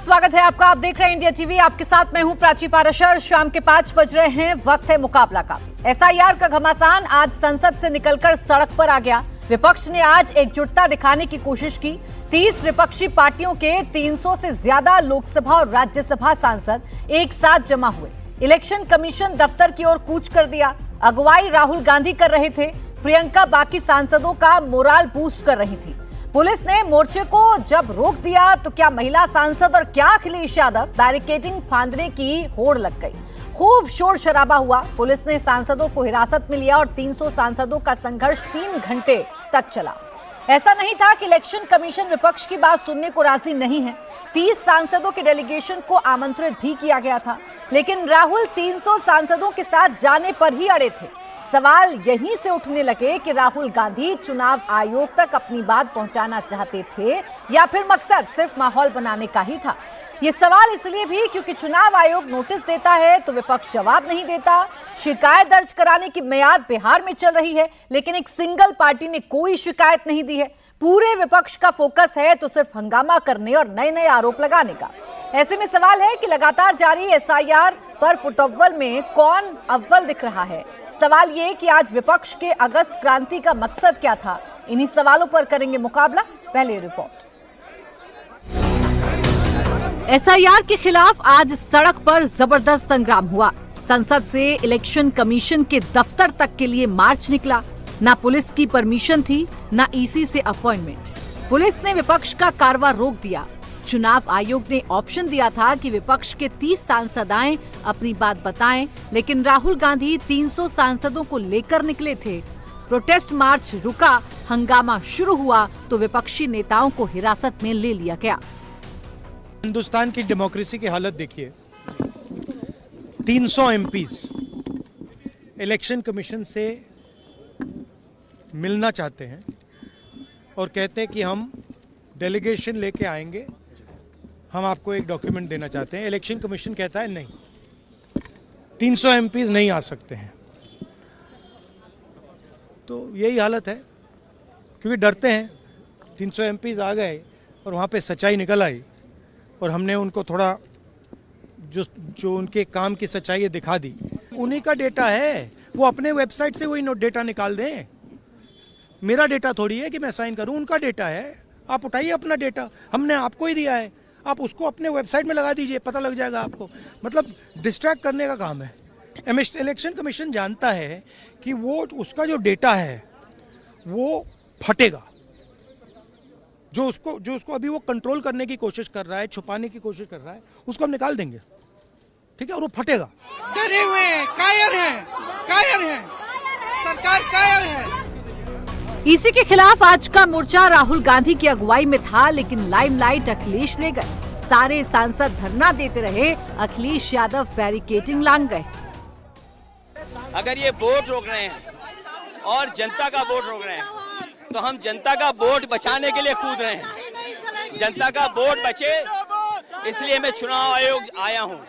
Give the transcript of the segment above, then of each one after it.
स्वागत है आपका। आप देख रहे हैं इंडिया टीवी। आपके साथ मैं हूं प्राची पाराशर। शाम के 5 बज रहे हैं, वक्त है मुकाबला का। एसआईआर का घमासान आज संसद से निकलकर सड़क पर आ गया। विपक्ष ने आज एकजुटता दिखाने की कोशिश की। 30 विपक्षी पार्टियों के 300 से ज्यादा लोकसभा और राज्यसभा सांसद एक साथ जमा हुए। इलेक्शन कमीशन दफ्तर की ओर कूच कर दिया। अगुवाई राहुल गांधी कर रहे थे। प्रियंका बाकी सांसदों का मोराल बूस्ट कर रही थी। पुलिस ने मोर्चे को जब रोक दिया तो क्या महिला सांसद और क्या अखिलेश यादव बैरिकेडिंग फांदने की होड़ लग गई। खूब शोर शराबा हुआ। पुलिस ने सांसदों को हिरासत में लिया और 300 सांसदों का संघर्ष 3 घंटे तक चला। ऐसा नहीं था कि इलेक्शन कमीशन विपक्ष की बात सुनने को राजी नहीं है। 30 सांसदों के डेलीगेशन को आमंत्रित भी किया गया था, लेकिन राहुल 300 सांसदों के साथ जाने पर ही अड़े थे। सवाल यहीं से उठने लगे कि राहुल गांधी चुनाव आयोग तक अपनी बात पहुंचाना चाहते थे या फिर मकसद सिर्फ माहौल बनाने का ही था। ये सवाल इसलिए भी क्योंकि चुनाव आयोग नोटिस देता है तो विपक्ष जवाब नहीं देता। शिकायत दर्ज कराने की मियाद बिहार में चल रही है, लेकिन एक सिंगल पार्टी ने कोई शिकायत नहीं दी है। पूरे विपक्ष का फोकस है तो सिर्फ हंगामा करने और नए नए आरोप लगाने का। ऐसे में सवाल है कि लगातार जारी एसआईआर पर फुटअव्वल में कौन अव्वल दिख रहा है। सवाल ये कि आज विपक्ष के अगस्त क्रांति का मकसद क्या था। इन्हीं सवालों पर करेंगे मुकाबला। पहले रिपोर्ट। एसआईआर के खिलाफ आज सड़क पर जबरदस्त संग्राम हुआ। संसद से इलेक्शन कमीशन के दफ्तर तक के लिए मार्च निकला। ना पुलिस की परमिशन थी, ना ईसी से अपॉइंटमेंट। पुलिस ने विपक्ष का कारवां रोक दिया। चुनाव आयोग ने ऑप्शन दिया था कि विपक्ष के 30 सांसद आएं, अपनी बात बताएं, लेकिन राहुल गांधी 300 सांसदों को लेकर निकले थे। प्रोटेस्ट मार्च रुका, हंगामा शुरू हुआ तो विपक्षी नेताओं को हिरासत में ले लिया गया। हिंदुस्तान की डेमोक्रेसी की हालत देखिए। 300 एमपीज इलेक्शन कमीशन से मिलना चाहते हैं और कहते हैं कि हम डेलीगेशन लेके आएंगे, हम आपको एक डॉक्यूमेंट देना चाहते हैं। इलेक्शन कमीशन कहता है नहीं, 300 एमपीज नहीं आ सकते हैं। तो यही हालत है, क्योंकि डरते हैं। 300 एमपीज आ गए और वहाँ पे सच्चाई निकल आई और हमने उनको थोड़ा जो उनके काम की सच्चाई है दिखा दी। उन्हीं का डेटा है, वो अपने वेबसाइट से वही डेटा निकाल दें। मेरा डेटा थोड़ी है कि मैं साइन करूं, उनका डेटा है। आप उठाइए अपना डेटा, हमने आपको ही दिया है, आप उसको अपने वेबसाइट में लगा दीजिए, पता लग जाएगा आपको। मतलब डिस्ट्रैक्ट करने का काम है। इलेक्शन कमीशन जानता है कि वो उसका जो डेटा है वो फटेगा। जो उसको अभी वो कंट्रोल करने की कोशिश कर रहा है, छुपाने की कोशिश कर रहा है, उसको हम निकाल देंगे, ठीक है, और वो फटेगा। डरे हुए हैं, कायर हैं, सरकार कायर है। ईसी के खिलाफ आज का मोर्चा राहुल गांधी की अगुवाई में था, लेकिन लाइमलाइट अखिलेश ले गए। सारे सांसद धरना देते रहे, अखिलेश यादव बैरिकेडिंग लांग गए। अगर ये वोट रोक रहे हैं और जनता का वोट रोक रहे हैं तो हम जनता का वोट बचाने के लिए कूद रहे हैं। जनता का वोट बचे इसलिए मैं चुनाव आयोग आया हूँ।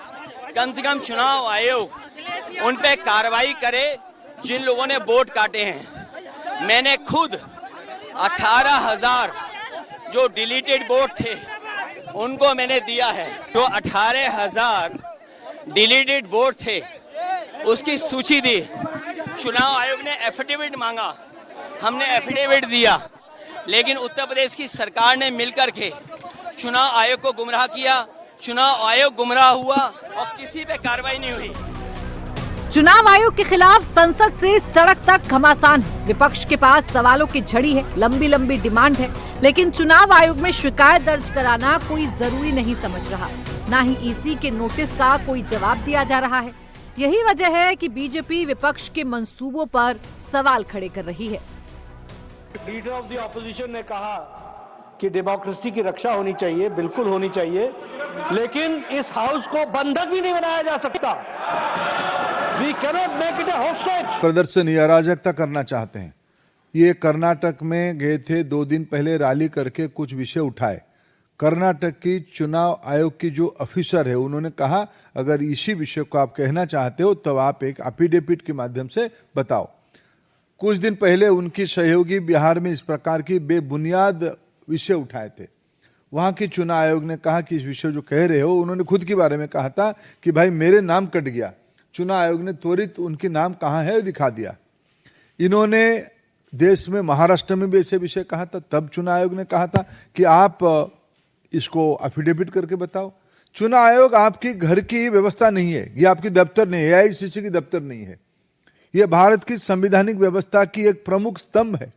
कम से कम चुनाव आयोग उन पे कार्रवाई करे जिन लोगों ने वोट काटे हैं। मैंने खुद 18,000 जो डिलीटेड वोट थे उनको मैंने दिया है। जो 18,000 डिलीटेड वोट थे उसकी सूची दी। चुनाव आयोग ने एफिडेविट मांगा, हमने एफिडेविट दिया, लेकिन उत्तर प्रदेश की सरकार ने मिलकर के चुनाव आयोग को गुमराह किया। चुनाव आयोग गुमराह हुआ और किसी पे कार्रवाई नहीं हुई। चुनाव आयोग के खिलाफ संसद से सड़क तक घमासान है। विपक्ष के पास सवालों की झड़ी है, लंबी लंबी डिमांड है, लेकिन चुनाव आयोग में शिकायत दर्ज कराना कोई जरूरी नहीं समझ रहा। ना ही ईसी के नोटिस का कोई जवाब दिया जा रहा है। यही वजह है कि बीजेपी विपक्ष के मंसूबों पर सवाल खड़े कर रही है। लीडर ऑफ द ऑपोजिशन ने कहा कि डेमोक्रेसी की रक्षा होनी चाहिए, बिल्कुल होनी चाहिए, लेकिन इस हाउस को बंधक भी नहीं बनाया जा सकता। We cannot make it a hostage. प्रदर्शन या अराजकता करना चाहते हैं। ये कर्नाटक में गए थे, 2 दिन पहले रैली करके कुछ विषय उठाए। कर्नाटक की चुनाव आयोग की जो ऑफिसर है उन्होंने कहा अगर इसी विषय को आप कहना चाहते हो तो आप एक एफिडेविट के माध्यम से बताओ। कुछ दिन पहले उनकी सहयोगी बिहार में इस प्रकार की बेबुनियाद विषय उठाए थे। वहां के चुनाव आयोग ने कहा कि इस विषय जो कह रहे हो, उन्होंने खुद के बारे में कहा था कि भाई मेरे नाम कट गया। चुनाव आयोग ने त्वरित उनके नाम कहाँ है दिखा दिया। इन्होंने देश में महाराष्ट्र में भी ऐसे विषय कहा था, तब चुनाव आयोग ने कहा था कि आप इसको एफिडेविट करके बताओ। चुनाव आयोग आपकी घर की व्यवस्था नहीं है, ये आपकी दफ्तर नहीं है, एआईसीसी की दफ्तर नहीं है, ये भारत की संवैधानिक व्यवस्था की एक प्रमुख स्तंभ है।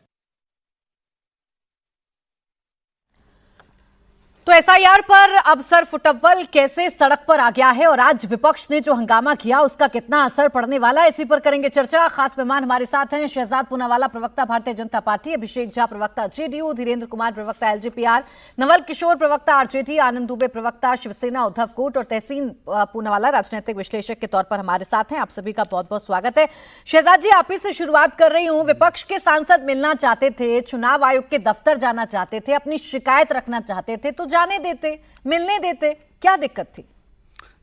तो एसआईआर पर अब सर फुटअव्वल कैसे सड़क पर आ गया है और आज विपक्ष ने जो हंगामा किया उसका कितना असर पड़ने वाला है, इसी पर करेंगे चर्चा। खास मेहमान हमारे साथ हैं शहजाद पूनावाला, प्रवक्ता भारतीय जनता पार्टी, अभिषेक झा, प्रवक्ता जेडीयू, धीरेन्द्र कुमार, प्रवक्ता एलजेपीआर, नवल किशोर, प्रवक्ता आरजेडी, आनंद दुबे, प्रवक्ता शिवसेना उद्धव कोट और तहसीन पूनावाला, राजनीतिक विश्लेषक के तौर पर हमारे साथ हैं। आप सभी का बहुत बहुत स्वागत है। शहजाद जी, आप ही से शुरुआत कर रही हूं। विपक्ष के सांसद मिलना चाहते थे, चुनाव आयोग के दफ्तर जाना चाहते थे, अपनी शिकायत रखना चाहते थे, तो जाने देते, मिलने देते, क्या दिक्कत थी?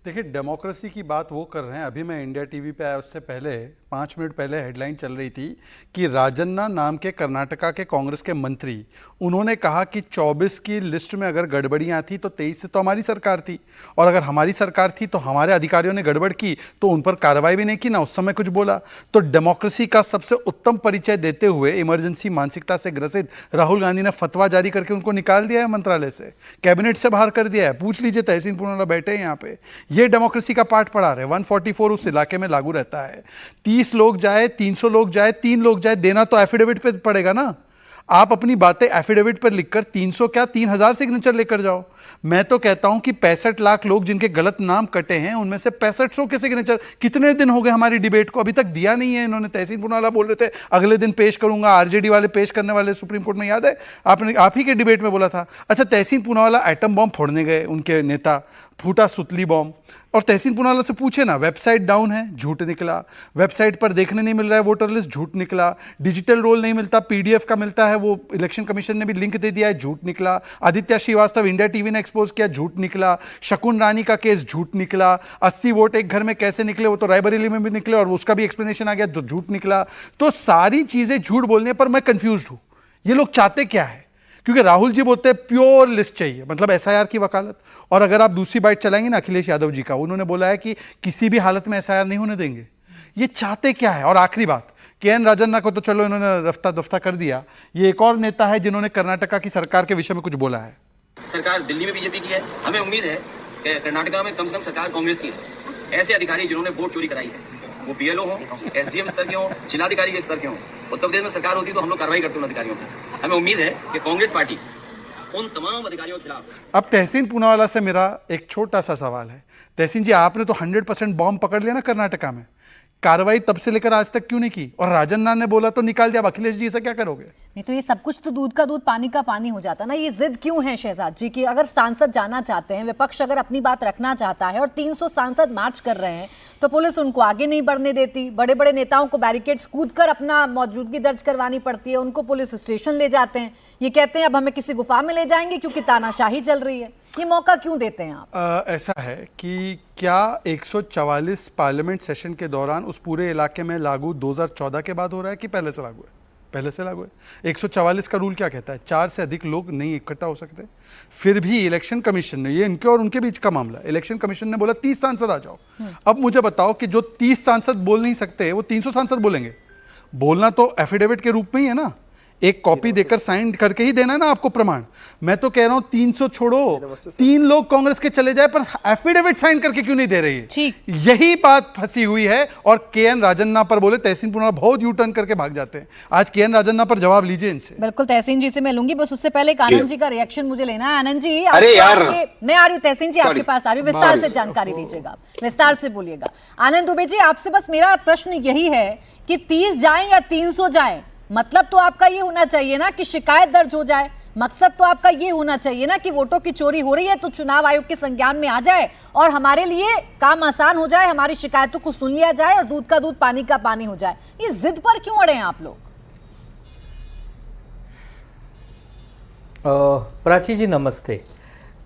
देखिए, डेमोक्रेसी की बात वो कर रहे हैं। अभी मैं इंडिया टीवी पे आया उससे पहले 5 मिनट पहले हेडलाइन चल रही थी कि राजन्ना नाम के कर्नाटका के कांग्रेस के मंत्री, उन्होंने कहा कि 24 की लिस्ट में अगर गड़बड़ियां थी तो 23 से तो हमारी सरकार थी, और अगर हमारी सरकार थी तो हमारे अधिकारियों ने गड़बड़ की तो उन पर कार्रवाई भी नहीं की, ना उस समय कुछ बोला। तो डेमोक्रेसी का सबसे उत्तम परिचय देते हुए इमरजेंसी मानसिकता से ग्रसित राहुल गांधी ने फतवा जारी करके उनको निकाल दिया है मंत्रालय से, कैबिनेट से बाहर कर दिया है। पूछ लीजिए, तहसीन पूनावाला बैठे हैं यहाँ पे, ये डेमोक्रेसी का पाठ पढ़ा रहे। 144 उस इलाके में लागू रहता है। 30 लोग जाए, 300 लोग जाए, 3 लोग जाए, देना तो एफिडेविट पे पड़ेगा ना। आप अपनी बातें एफिडेविट पर लिखकर 300 क्या 3000 सिग्नेचर लेकर जाओ। मैं तो कहता हूं कि 65 लाख लोग जिनके गलत नाम कटे हैं, उनमें से 6500 के सिग्नेचर, कितने दिन हो गए हमारी डिबेट को, अभी तक दिया नहीं है इन्होंने। तहसीन पूनावाला बोल रहे थे अगले दिन पेश करूंगा, आरजेडी वाले पेश करने वाले सुप्रीम कोर्ट में, याद है आपने, आप ही के डिबेट में बोला था। अच्छा, तहसीन पूनावाला एटम बॉम्ब फोड़ने गए, उनके नेता, फूटा सुतली बॉम्ब, और तहसीन पूनावाला से पूछे ना, वेबसाइट डाउन है, झूठ निकला। वेबसाइट पर देखने नहीं मिल रहा है वोटर लिस्ट, झूठ निकला। डिजिटल रोल नहीं मिलता, पीडीएफ का मिलता है, वो इलेक्शन कमीशन ने भी लिंक दे दिया है, झूठ निकला। आदित्य श्रीवास्तव इंडिया टीवी ने एक्सपोज किया, झूठ निकला। शकुन रानी का केस, झूठ निकला। 80 वोट एक घर में कैसे निकले, वो तो रायबरेली में भी निकले और उसका भी एक्सप्लेनेशन आ गया, तो झूठ निकला। तो सारी चीजें झूठ बोलने पर मैं कंफ्यूज हूं, ये लोग चाहते क्या है? क्योंकि राहुल जी बोलते हैं प्योर लिस्ट चाहिए, मतलब एसआईआर की वकालत। और अगर आप दूसरी बाइट चलाएंगे ना अखिलेश यादव जी का, उन्होंने बोला है कि किसी भी हालत में एसआईआर नहीं होने देंगे। ये चाहते क्या है? और आखिरी बात, केएन राजन्ना को तो चलो इन्होंने रफ्ता दफ्ता कर दिया, ये एक और नेता है जिन्होंने कर्नाटका की सरकार के विषय में कुछ बोला है। सरकार दिल्ली में बीजेपी की है, हमें उम्मीद है कि कर्नाटका में कम से कम सरकार कांग्रेस की है। ऐसे अधिकारी जिन्होंने वोट चोरी कराई है, वो बीएलओ हो, एसडीएम स्तर के हो, जिलाधिकारी के स्तर के हो, उत्तर प्रदेश में सरकार होती तो हम लोग कार्रवाई करते उन अधिकारियों पर। हमें उम्मीद है कि कांग्रेस पार्टी उन तमाम अधिकारियों के खिलाफ। अब तहसीन पूनावाला से मेरा एक छोटा सा सवाल है। तहसीन जी, आपने तो 100% बॉम्ब पकड़ लिया ना कर्नाटका में, कार्रवाई तब से लेकर आज तक क्यों नहीं की? और राजन्ना ने बोला तो निकाल दिया, अब अखिलेश जी से क्या करोगे? नहीं तो ये सब कुछ तो दूध का दूध पानी का पानी हो जाता ना। ये जिद क्यों है शहजाद जी की? अगर सांसद जाना चाहते हैं, विपक्ष अगर अपनी बात रखना चाहता है और 300 सांसद मार्च कर रहे हैं, तो पुलिस उनको आगे नहीं बढ़ने देती। बड़े बड़े नेताओं को बैरिकेड्स कूद कर अपना मौजूदगी दर्ज करवानी पड़ती है, उनको पुलिस स्टेशन ले जाते हैं। ये कहते हैं अब हमें किसी गुफा में ले जाएंगे क्योंकि तानाशाही चल रही है। ये मौका क्यों देते हैं आप? ऐसा है कि क्या 144 पार्लियामेंट सेशन के दौरान उस पूरे इलाके में लागू 2014 के बाद हो रहा है कि पहले से लागू है? पहले से लागू है। 144 का रूल क्या कहता है? 4 से अधिक लोग नहीं इकट्ठा हो सकते। फिर भी इलेक्शन कमीशन ने, ये इनके और उनके बीच का मामला, इलेक्शन कमीशन ने बोला 30 सांसद आ जाओ। अब मुझे बताओ कि जो 30 सांसद बोल नहीं सकते, वो 300 सांसद बोलेंगे? बोलना तो एफिडेविट के रूप में ही है ना, एक कॉपी देकर साइन करके ही देना है ना आपको प्रमाण। मैं तो कह रहा हूं 300 छोड़ो, 3 लोग कांग्रेस के चले जाए, पर एफिडेविट साइन करके क्यों नहीं दे रही है? ठीक, यही बात फंसी हुई है। और केएन राजन्ना पर बोले, तहसीन पूनावाला बहुत यू टर्न करके भाग जाते हैं। आज केएन राजन्ना पर जवाब लीजिए इनसे। बिल्कुल, तहसीन जी से मैं लूंगी, बस उससे पहले आनंद जी का रिएक्शन मुझे लेना है। आनंद जी, अरे यार, मैं आ रही हूँ, तहसीन जी आपके पास आ रही हूँ, विस्तार से जानकारी दीजिएगा, विस्तार से बोलिएगा। आनंद दुबे जी, आपसे बस मेरा प्रश्न यही है कि 30 जाए या 300 जाए, मतलब तो आपका ये होना चाहिए ना कि शिकायत दर्ज हो जाए। मकसद तो आपका ये होना चाहिए ना कि वोटों की चोरी हो रही है तो चुनाव आयोग के संज्ञान में आ जाए और हमारे लिए काम आसान हो जाए, हमारी शिकायतों को सुन लिया जाए और दूध का दूध पानी का पानी हो जाए। ये जिद पर क्यों अड़े हैं आप लोग? प्राची जी नमस्ते।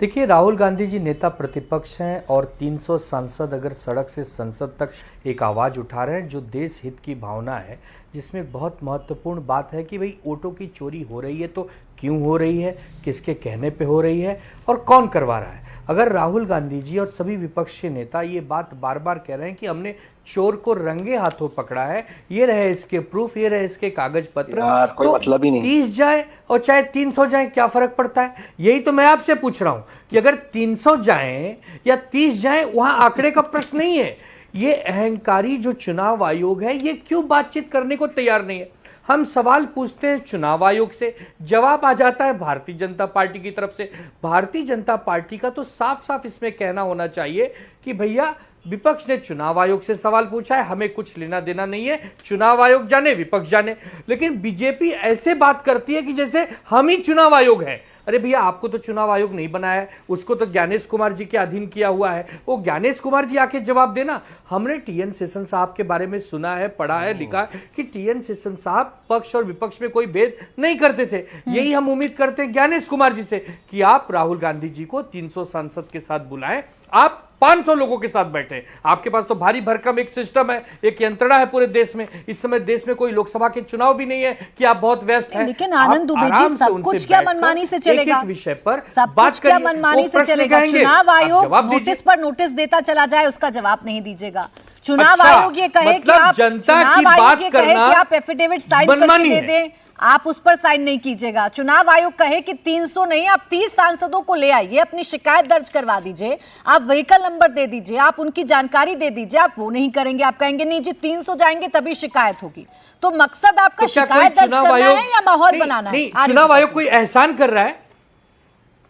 देखिए, राहुल गांधी जी नेता प्रतिपक्ष हैं और 300 सांसद अगर सड़क से संसद तक एक आवाज़ उठा रहे हैं जो देश हित की भावना है, जिसमें बहुत महत्वपूर्ण बात है कि भाई वोटों की चोरी हो रही है तो क्यों हो रही है, किसके कहने पे हो रही है और कौन करवा रहा है। अगर राहुल गांधी जी और सभी विपक्ष के नेता ये बात बार बार कह रहे हैं कि हमने चोर को रंगे हाथों पकड़ा है, ये रहे इसके प्रूफ, ये रहे इसके कागज पत्र, कोई तो मतलब ही नहीं। 30 जाए और चाहे 300 जाए, क्या फर्क पड़ता है। यही तो मैं आपसे पूछ रहा हूं कि अगर 300 जाए या 30 जाए, वहां आंकड़े का प्रश्न नहीं है। ये अहंकारी जो चुनाव आयोग है, ये क्यों बातचीत करने को तैयार नहीं है। हम सवाल पूछते हैं चुनाव आयोग से, जवाब आ जाता है भारतीय जनता पार्टी की तरफ से। भारतीय जनता पार्टी का तो साफ साफ इसमें कहना होना चाहिए कि भैया विपक्ष ने चुनाव आयोग से सवाल पूछा है, हमें कुछ लेना देना नहीं है, चुनाव आयोग जाने, विपक्ष जाने। लेकिन बीजेपी ऐसे बात करती है कि जैसे हम ही चुनाव आयोग है। अरे भैया, आपको तो चुनाव आयोग नहीं बनाया है, उसको तो ज्ञानेश कुमार जी के अधीन किया हुआ है। वो ज्ञानेश कुमार जी आके जवाब देना। हमने टीएन शेषन साहब के बारे में सुना है, पढ़ा है, लिखा है कि टीएन शेषन साहब पक्ष और विपक्ष में कोई भेद नहीं करते थे। यही हम उम्मीद करते हैं ज्ञानेश कुमार जी से कि आप राहुल गांधी जी को 300 सांसद के साथ बुलाएं, आप 500 लोगों के साथ बैठे। आपके पास तो भारी भरकम एक सिस्टम है, एक यंत्रणा है पूरे देश में। इस समय देश में कोई लोकसभा के चुनाव भी नहीं है कि आप बहुत व्यस्त हैं। लेकिन आनंद दुबे जी, सब कुछ क्या मनमानी से चलेगा? एक विषय पर सब बात कुछ क्या करिए, मनमानी वो से प्रश्न चलेगा? कहेंगे, चुनाव आप आयोग जवाब दीजिए। नोटिस पर नोटिस देता चला जाए, उसका जवाब नहीं दीजिएगा। चुनाव अच्छा, आयोग ये कहे कि मतलब आप जनता की चुनाव बात आयोग ये कहे करना कि आप एफिडेविट साइन करके मनमानी दे है। दें, आप उस पर साइन नहीं कीजिएगा। चुनाव आयोग कहे कि 300 नहीं, आप 30 सांसदों को ले आइए, अपनी शिकायत दर्ज करवा दीजिए, आप व्हीकल नंबर दे दीजिए, आप उनकी जानकारी दे दीजिए, आप वो नहीं करेंगे। आप कहेंगे नहीं जी 300 जाएंगे तभी शिकायत होगी। तो मकसद आपका तो क्या शिकायत कोई दर्ज चुनाव करना आयोग है या माहौल बनाना है? नहीं, चुनाव आयोग कोई एहसान कर रहा है?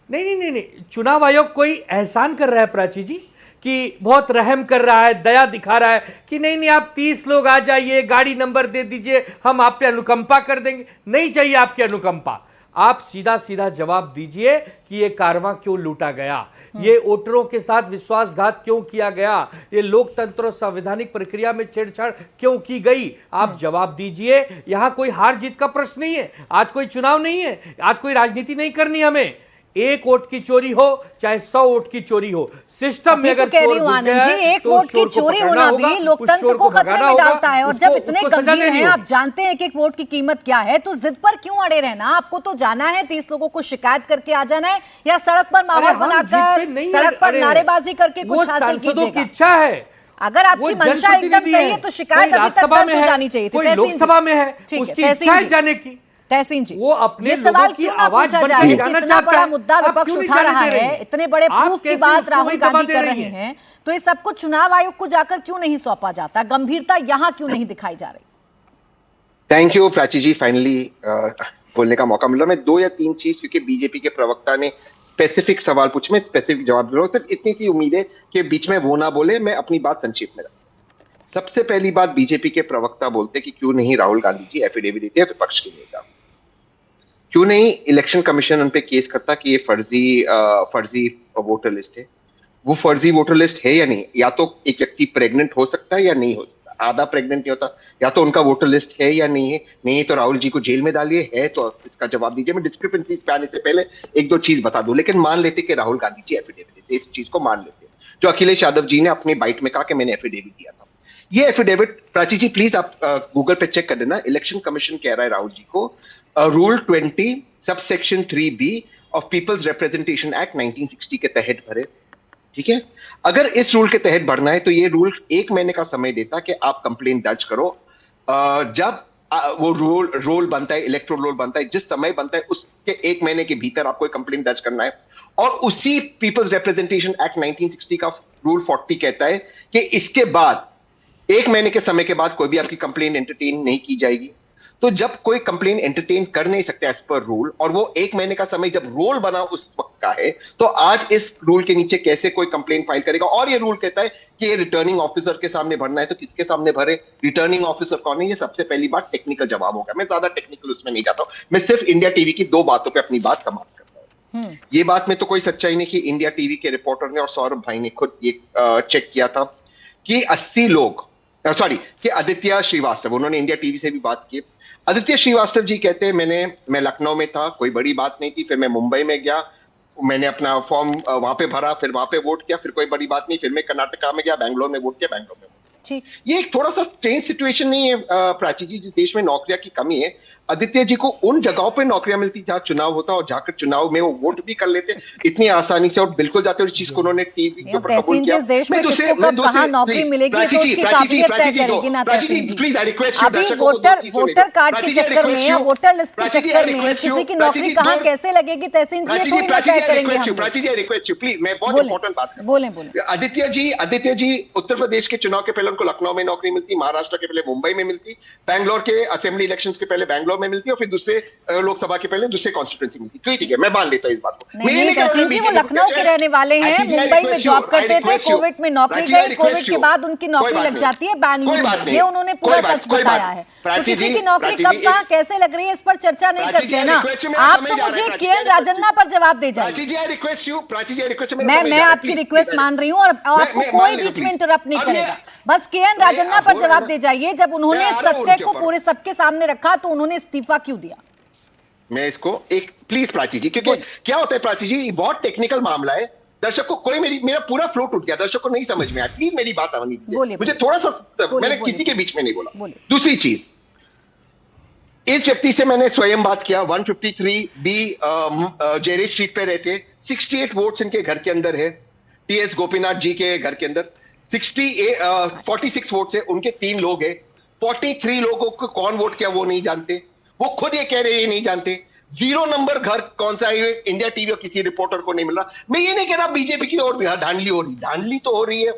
नहीं, चुनाव आयोग कोई एहसान कर रहा है प्राची जी, कि बहुत रहम कर रहा है, दया दिखा रहा है कि नहीं आप 30 लोग आ जाइए, गाड़ी नंबर दे दीजिए, हम आप पे अनुकंपा कर देंगे। नहीं चाहिए आपकी अनुकंपा। आप सीधा सीधा जवाब दीजिए कि ये कारवां क्यों लूटा गया, ये वोटरों के साथ विश्वासघात क्यों किया गया, ये लोकतंत्र और संवैधानिक प्रक्रिया में छेड़छाड़ क्यों की गई। आप जवाब दीजिए। यहां कोई हार जीत का प्रश्न नहीं है, आज कोई चुनाव नहीं है, आज कोई राजनीति नहीं करनी हमें। एक वोट की चोरी हो चाहे 100 वोट की चोरी हो, सिस्टम में अगर चोर घुस गया है, एक वोट की चोरी होना भी लोकतंत्र को खतरे में डालता है। और जब इतने गंभीर हैं, आप जानते हैं कि एक वोट की कीमत क्या है, तो जिद पर क्यों अड़े रहना? आपको तो जाना है, 30 लोगों को शिकायत करके आ जाना है, या सड़क पर माहौल बनाकर, सड़क पर नारेबाजी करके कुछ हासिल कीजिएगा? इच्छा है। अगर आपकी मंशा एकदम सही है तो शिकायत अभी तक दर्ज हो जानी चाहिए थी। लोकसभा में है, उसकी इच्छा है जाने की, तहसीन जी, वो अपने ये लोगों सवाल की क्यों ना आवाज पूछा बनकर जाए? जाना इतना चाहता बड़ा है, मुद्दा आप विपक्ष क्यों नहीं उठा जाने रहा दे रही है, हैं? इतने बड़े आप प्रूफ की कैसे बात उसको राहुल वही गांधी दबा दे कर रही रहे हैं? हैं, तो ये सब कुछ चुनाव आयोग को जाकर क्यों नहीं सौंपा जाता? गंभीरता यहाँ क्यों नहीं दिखाई जा रही? Thank you Prachi ji, finally बोलने का मौका मिला। मैं 2 या 3 चीज, क्योंकि बीजेपी के प्रवक्ता ने स्पेसिफिक सवाल पूछे, मैं स्पेसिफिक जवाब दे रहा हूँ। सिर्फ इतनी सी उम्मीद है कि बीच में वो ना बोले, मैं अपनी बात संक्षिप्त में रखूं। सबसे पहली बात, बीजेपी के प्रवक्ता बोलते कि क्यों नहीं राहुल गांधी जी एफिडेविट देते हैं विपक्ष के नेता, क्यों नहीं इलेक्शन कमीशन उन पे केस करता कि ये फर्जी वोटर लिस्ट है। वो फर्जी वोटर लिस्ट है या नहीं? या तो एक व्यक्ति प्रेग्नेंट हो सकता है या नहीं हो सकता, आधा प्रेग्नेंट नहीं होता, या तो उनका वोटर लिस्ट है या नहीं है। नहीं तो राहुल जी को जेल में डालिए, है तो इसका जवाब दीजिए। मैं डिस्क्रिपेंसीज पे आने से पहले 1-2 चीज बता दूं, लेकिन मान लेते कि राहुल गांधी जी एफिडेविट देते, इस चीज को मान लेते, जो अखिलेश यादव जी ने अपनी बाइट में कहा कि मैंने एफिडेविट दिया था। ये एफिडेविट, प्राची जी प्लीज आप गूगल पे चेक कर लेना, इलेक्शन कमीशन कह रहा है राहुल जी को rule 20 subsection 3B of peoples representation act 1960 के तहत भरे। ठीक है, अगर इस रूल के तहत भरना है तो ये रूल 1 महीने का समय देता कि आप कंप्लेन दर्ज करो। जब वो रोल बनता है, इलेक्टोरल रोल बनता है, जिस समय बनता है उसके 1 महीने के भीतर आपको कंप्लेन दर्ज करना है। और उसी पीपल्स रिप्रेजेंटेशन एक्ट 1960 का रूल 40 कहता है कि इसके बाद 1 महीने के समय के बाद कोई भी आपकी कंप्लेन एंटरटेन नहीं की जाएगी। तो जब कोई कंप्लेन एंटरटेन कर नहीं सकता एज पर रूल, और वो 1 महीने का समय जब रोल बना उस वक्त का है, तो आज इस रूल के नीचे कैसे कोई कंप्लेन फाइल करेगा? और ये रूल कहता है कि ये रिटर्निंग ऑफिसर के सामने भरना है, तो किसके सामने भरे? रिटर्निंग ऑफिसर कौन है? ये सबसे पहली बात टेक्निकल जवाब होगा। मैं ज्यादा टेक्निकल उसमें नहीं जाता हूं, मैं सिर्फ इंडिया टीवी की 2 बातों पर अपनी बात समाप्त करता हूं। ये बात में तो कोई सच्चाई नहीं कि इंडिया टीवी के रिपोर्टर ने और सौरभ भाई ने खुद ये चेक किया था कि 80 लोग, कि आदित्य श्रीवास्तव, उन्होंने इंडिया टीवी से भी बात की। आदित्य श्रीवास्तव जी कहते हैं मैं लखनऊ में था, कोई बड़ी बात नहीं थी, फिर मैं मुंबई में गया, मैंने अपना फॉर्म वहां पे भरा, फिर वहां पे वोट किया, फिर कोई बड़ी बात नहीं, फिर मैं कर्नाटका में गया, बैंगलोर में वोट किया, बैंगलोर में। ठीक, ये एक थोड़ा सा स्ट्रेंज सिचुएशन नहीं है प्राची जी, जिस देश में नौकरियां की कमी है, आदित्य जी को उन जगहों पे नौकरियां मिलती जहां चुनाव होता और जाकर चुनाव में वो वोट भी कर लेते इतनी आसानी से और बिल्कुल जाते, और इस चीज को उन्होंने टीवी के ऊपर कबूल किया। देश में किसको कब कहाँ नौकरी मिलेगी तो उसकी काबिलियत तय करेगी ना तहसीन जी। अभी वोटर कार्ड के चक्कर में या वोटर लिस्ट के चक्कर में किसी की नौकरी कहाँ कैसे लगेगी तहसीन जी, ये थोड़ी ना तय करेंगे हम। प्राची जी, रिक्वेस्ट यू प्लीज, मैं बहुत इंपॉर्टेंट बात कर, बोले आदित्य जी उत्तर प्रदेश के चुनाव के पहले उनको लखनऊ में नौकरी मिलती, महाराष्ट्र के पहले मुंबई में मिलती, बैंगलोर के असेंबली इलेक्शंस के पहले बैंगलोर में मिलती और फिर दूसरे लोकसभा के पहले दूसरे कॉन्स्टिट्यूंसी मिलती। ठीक है, मैं मान लेता हूँ इस बात को। नहीं, वो लखनऊ के रहने वाले हैं, मुंबई में जॉब करते थे, कोविड में नौकरी गई, कोविड के बाद उनकी नौकरी लग जाती है बैंगलोर में, ये उन्होंने पूरा सच बताया है। तो किसी की नौकरी कब कहाँ कैसे लग रही है इस पर चर्चा नहीं करते ना। आप तो मुझे के.एन. राजन्ना पर जवाब दे जाइए। मैं आपकी रिक्वेस्ट मान रही हूँ और आपको कोई बीच में इंटरप्ट नहीं करेगा, बस के.एन. राजन्ना पर जवाब दे जाइए। जब उन्होंने सत्य को पूरे सबके सामने रखा तो उन्होंने इस्तीफा क्यों दिया? मैं इसको एक प्लीज प्राची जी, क्योंकि क्या होता है प्राची जी, बहुत टेक्निकल मामला है, दर्शक को कोई मेरा पूरा फ्लो टूट गया, दर्शक को नहीं समझ में आया, प्लीज मेरी बात आनी दीजिए मुझे थोड़ा सा, मैंने किसी के बीच में नहीं बोला। दूसरी चीज, इस व्यक्ति से मैंने स्वयं बात किया, 153 बी जेरी स्ट्रीट पे रहते, 68 वोट्स इनके घर के अंदर है, टीएस गोपीनाथ जी के घर के अंदर 46 वोट्स है, उनके 3 लोग है, 43 लोगों को कौन वोट किया वो नहीं जानते, वो खुद ये कह रहे हैं नहीं जानते। 0 नंबर घर कौन सा है इंडिया टीवी और किसी रिपोर्टर को नहीं मिल रहा। मैं ये नहीं कह रहा बीजेपी की और धांधली हो रही, धांधली तो हो रही है।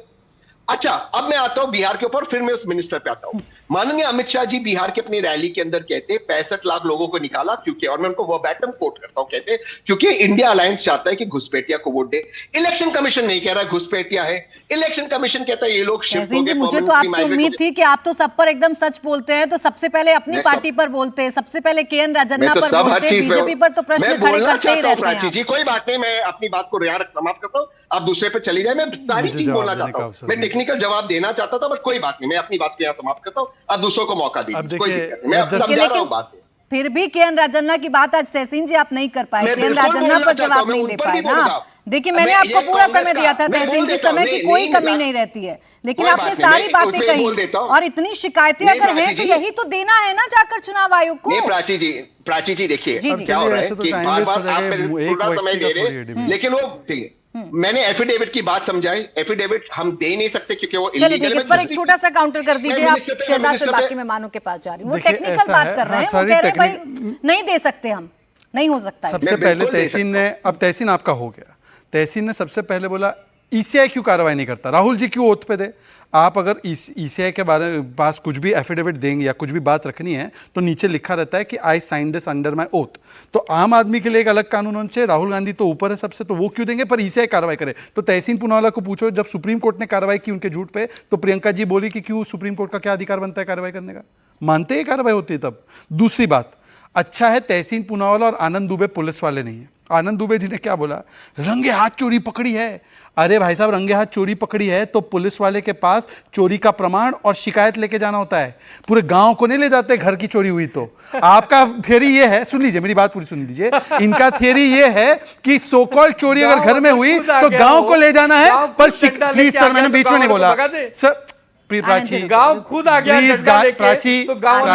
अच्छा, अब मैं आता हूं बिहार के ऊपर, फिर मैं उस मिनिस्टर पे आता हूं। माननीय अमित शाह जी बिहार के अपनी रैली के अंदर कहते 65 लाख लोगों को निकाला क्योंकि, और मैं उनको वर्बैटम कोट करता हूं, कहते क्योंकि इंडिया अलायंस चाहता है कि घुसपैठिया को वोट दे। इलेक्शन कमीशन नहीं कह रहा घुसपैठिया है, इलेक्शन कमीशन कहता है ये लोग शिफ्ट हो गए। मुझे तो आपसे उम्मीद थी कि आप तो सब पर एकदम सच बोलते हैं, तो सबसे पहले अपनी पार्टी पर बोलते हैं, सबसे पहले के.एन. राजन्ना पर बोलते हैं, बीजेपी पर तो प्रश्न खड़े करते ही रहते हैं। जी कोई बात नहीं, मैं अपनी बात को समाप्त करता हूं, आप दूसरे पे चली जाए। मैं सारी चीज बोलना चाहता हूं, मैं टेक्निकल जवाब देना चाहता था, बट कोई बात नहीं, मैं अपनी बात को यहाँ समाप्त करता हूँ, आप दूसरों को मौका दीजिए, कोई दिक्कत नहीं, मैं समझा रहा हूँ बात। फिर भी के.एन. राजन्ना की बात आज तहसीन जी आप नहीं कर पाए, के.एन. राजन्ना पर जवाब नहीं दे पाए ना। देखिए, मैंने आपको पूरा समय दिया था तहसीन जी, समय की कोई कमी नहीं रहती है, लेकिन आपने सारी बातें कही और इतनी शिकायतें अगर हैं तो यही तो देना है ना जाकर चुनाव आयोग को। प्राची जी देखिए क्या हो रहा है कि बार-बार आप पूरा समय दे रहे, लेकिन वो ठीक है, मैंने एफिडेविट की बात समझाई, एफिडेविट हम दे नहीं सकते क्योंकि वो चलिए ठीक है, इस पर एक छोटा सा काउंटर कर दीजिए आप। शहजाद से बाकी मेहमानों के पास जा रही हूँ, वो टेक्निकल बात कर रहे हैं, वो कह रहे हैं भाई नहीं दे सकते हम, नहीं हो सकता। सबसे पहले तहसीन ने, अब तहसीन आपका हो गया, तहसीन ने सबसे पहले बोला ईसीआई क्यों कार्रवाई नहीं करता, राहुल जी क्यों ओथ पे दे। आप अगर ईसीआई के बारे में पास कुछ भी एफिडेविट देंगे या कुछ भी बात रखनी है तो नीचे लिखा रहता है कि I sign this under my oath. तो आम आदमी के लिए एक अलग कानून होना चाहिए, राहुल गांधी तो ऊपर है सबसे, तो वो क्यों देंगे, पर ईसीआई कार्रवाई करे। तो तहसीन पूनावाला को पूछो, जब सुप्रीम कोर्ट ने कार्रवाई की उनके झूठ पे, तो प्रियंका जी बोली कि क्यों सुप्रीम कोर्ट का क्या अधिकार बनता है कार्रवाई करने का, मानते ही कार्रवाई होती है तब। दूसरी बात, अच्छा है तहसीन पूनावाला और आनंद दुबे पुलिस वाले नहीं है। आनंद दुबे जी ने क्या बोला, रंगे हाथ चोरी पकड़ी है। अरे भाई साहब, रंगे हाथ चोरी पकड़ी है तो पुलिस वाले के पास चोरी का प्रमाण और शिकायत लेके जाना होता है, पूरे गांव को नहीं ले जाते घर की चोरी हुई तो। आपका थियरी ये है, सुन लीजिए मेरी बात पूरी सुन लीजिए, इनका थियरी ये है कि सो कॉल्ड चोरी अगर घर में हुई तो गांव को ले जाना है, पर प्लीज सर मैंने बीच में नहीं बोला सर, प्राची गांव खुद आ गया, प्राची तो गांव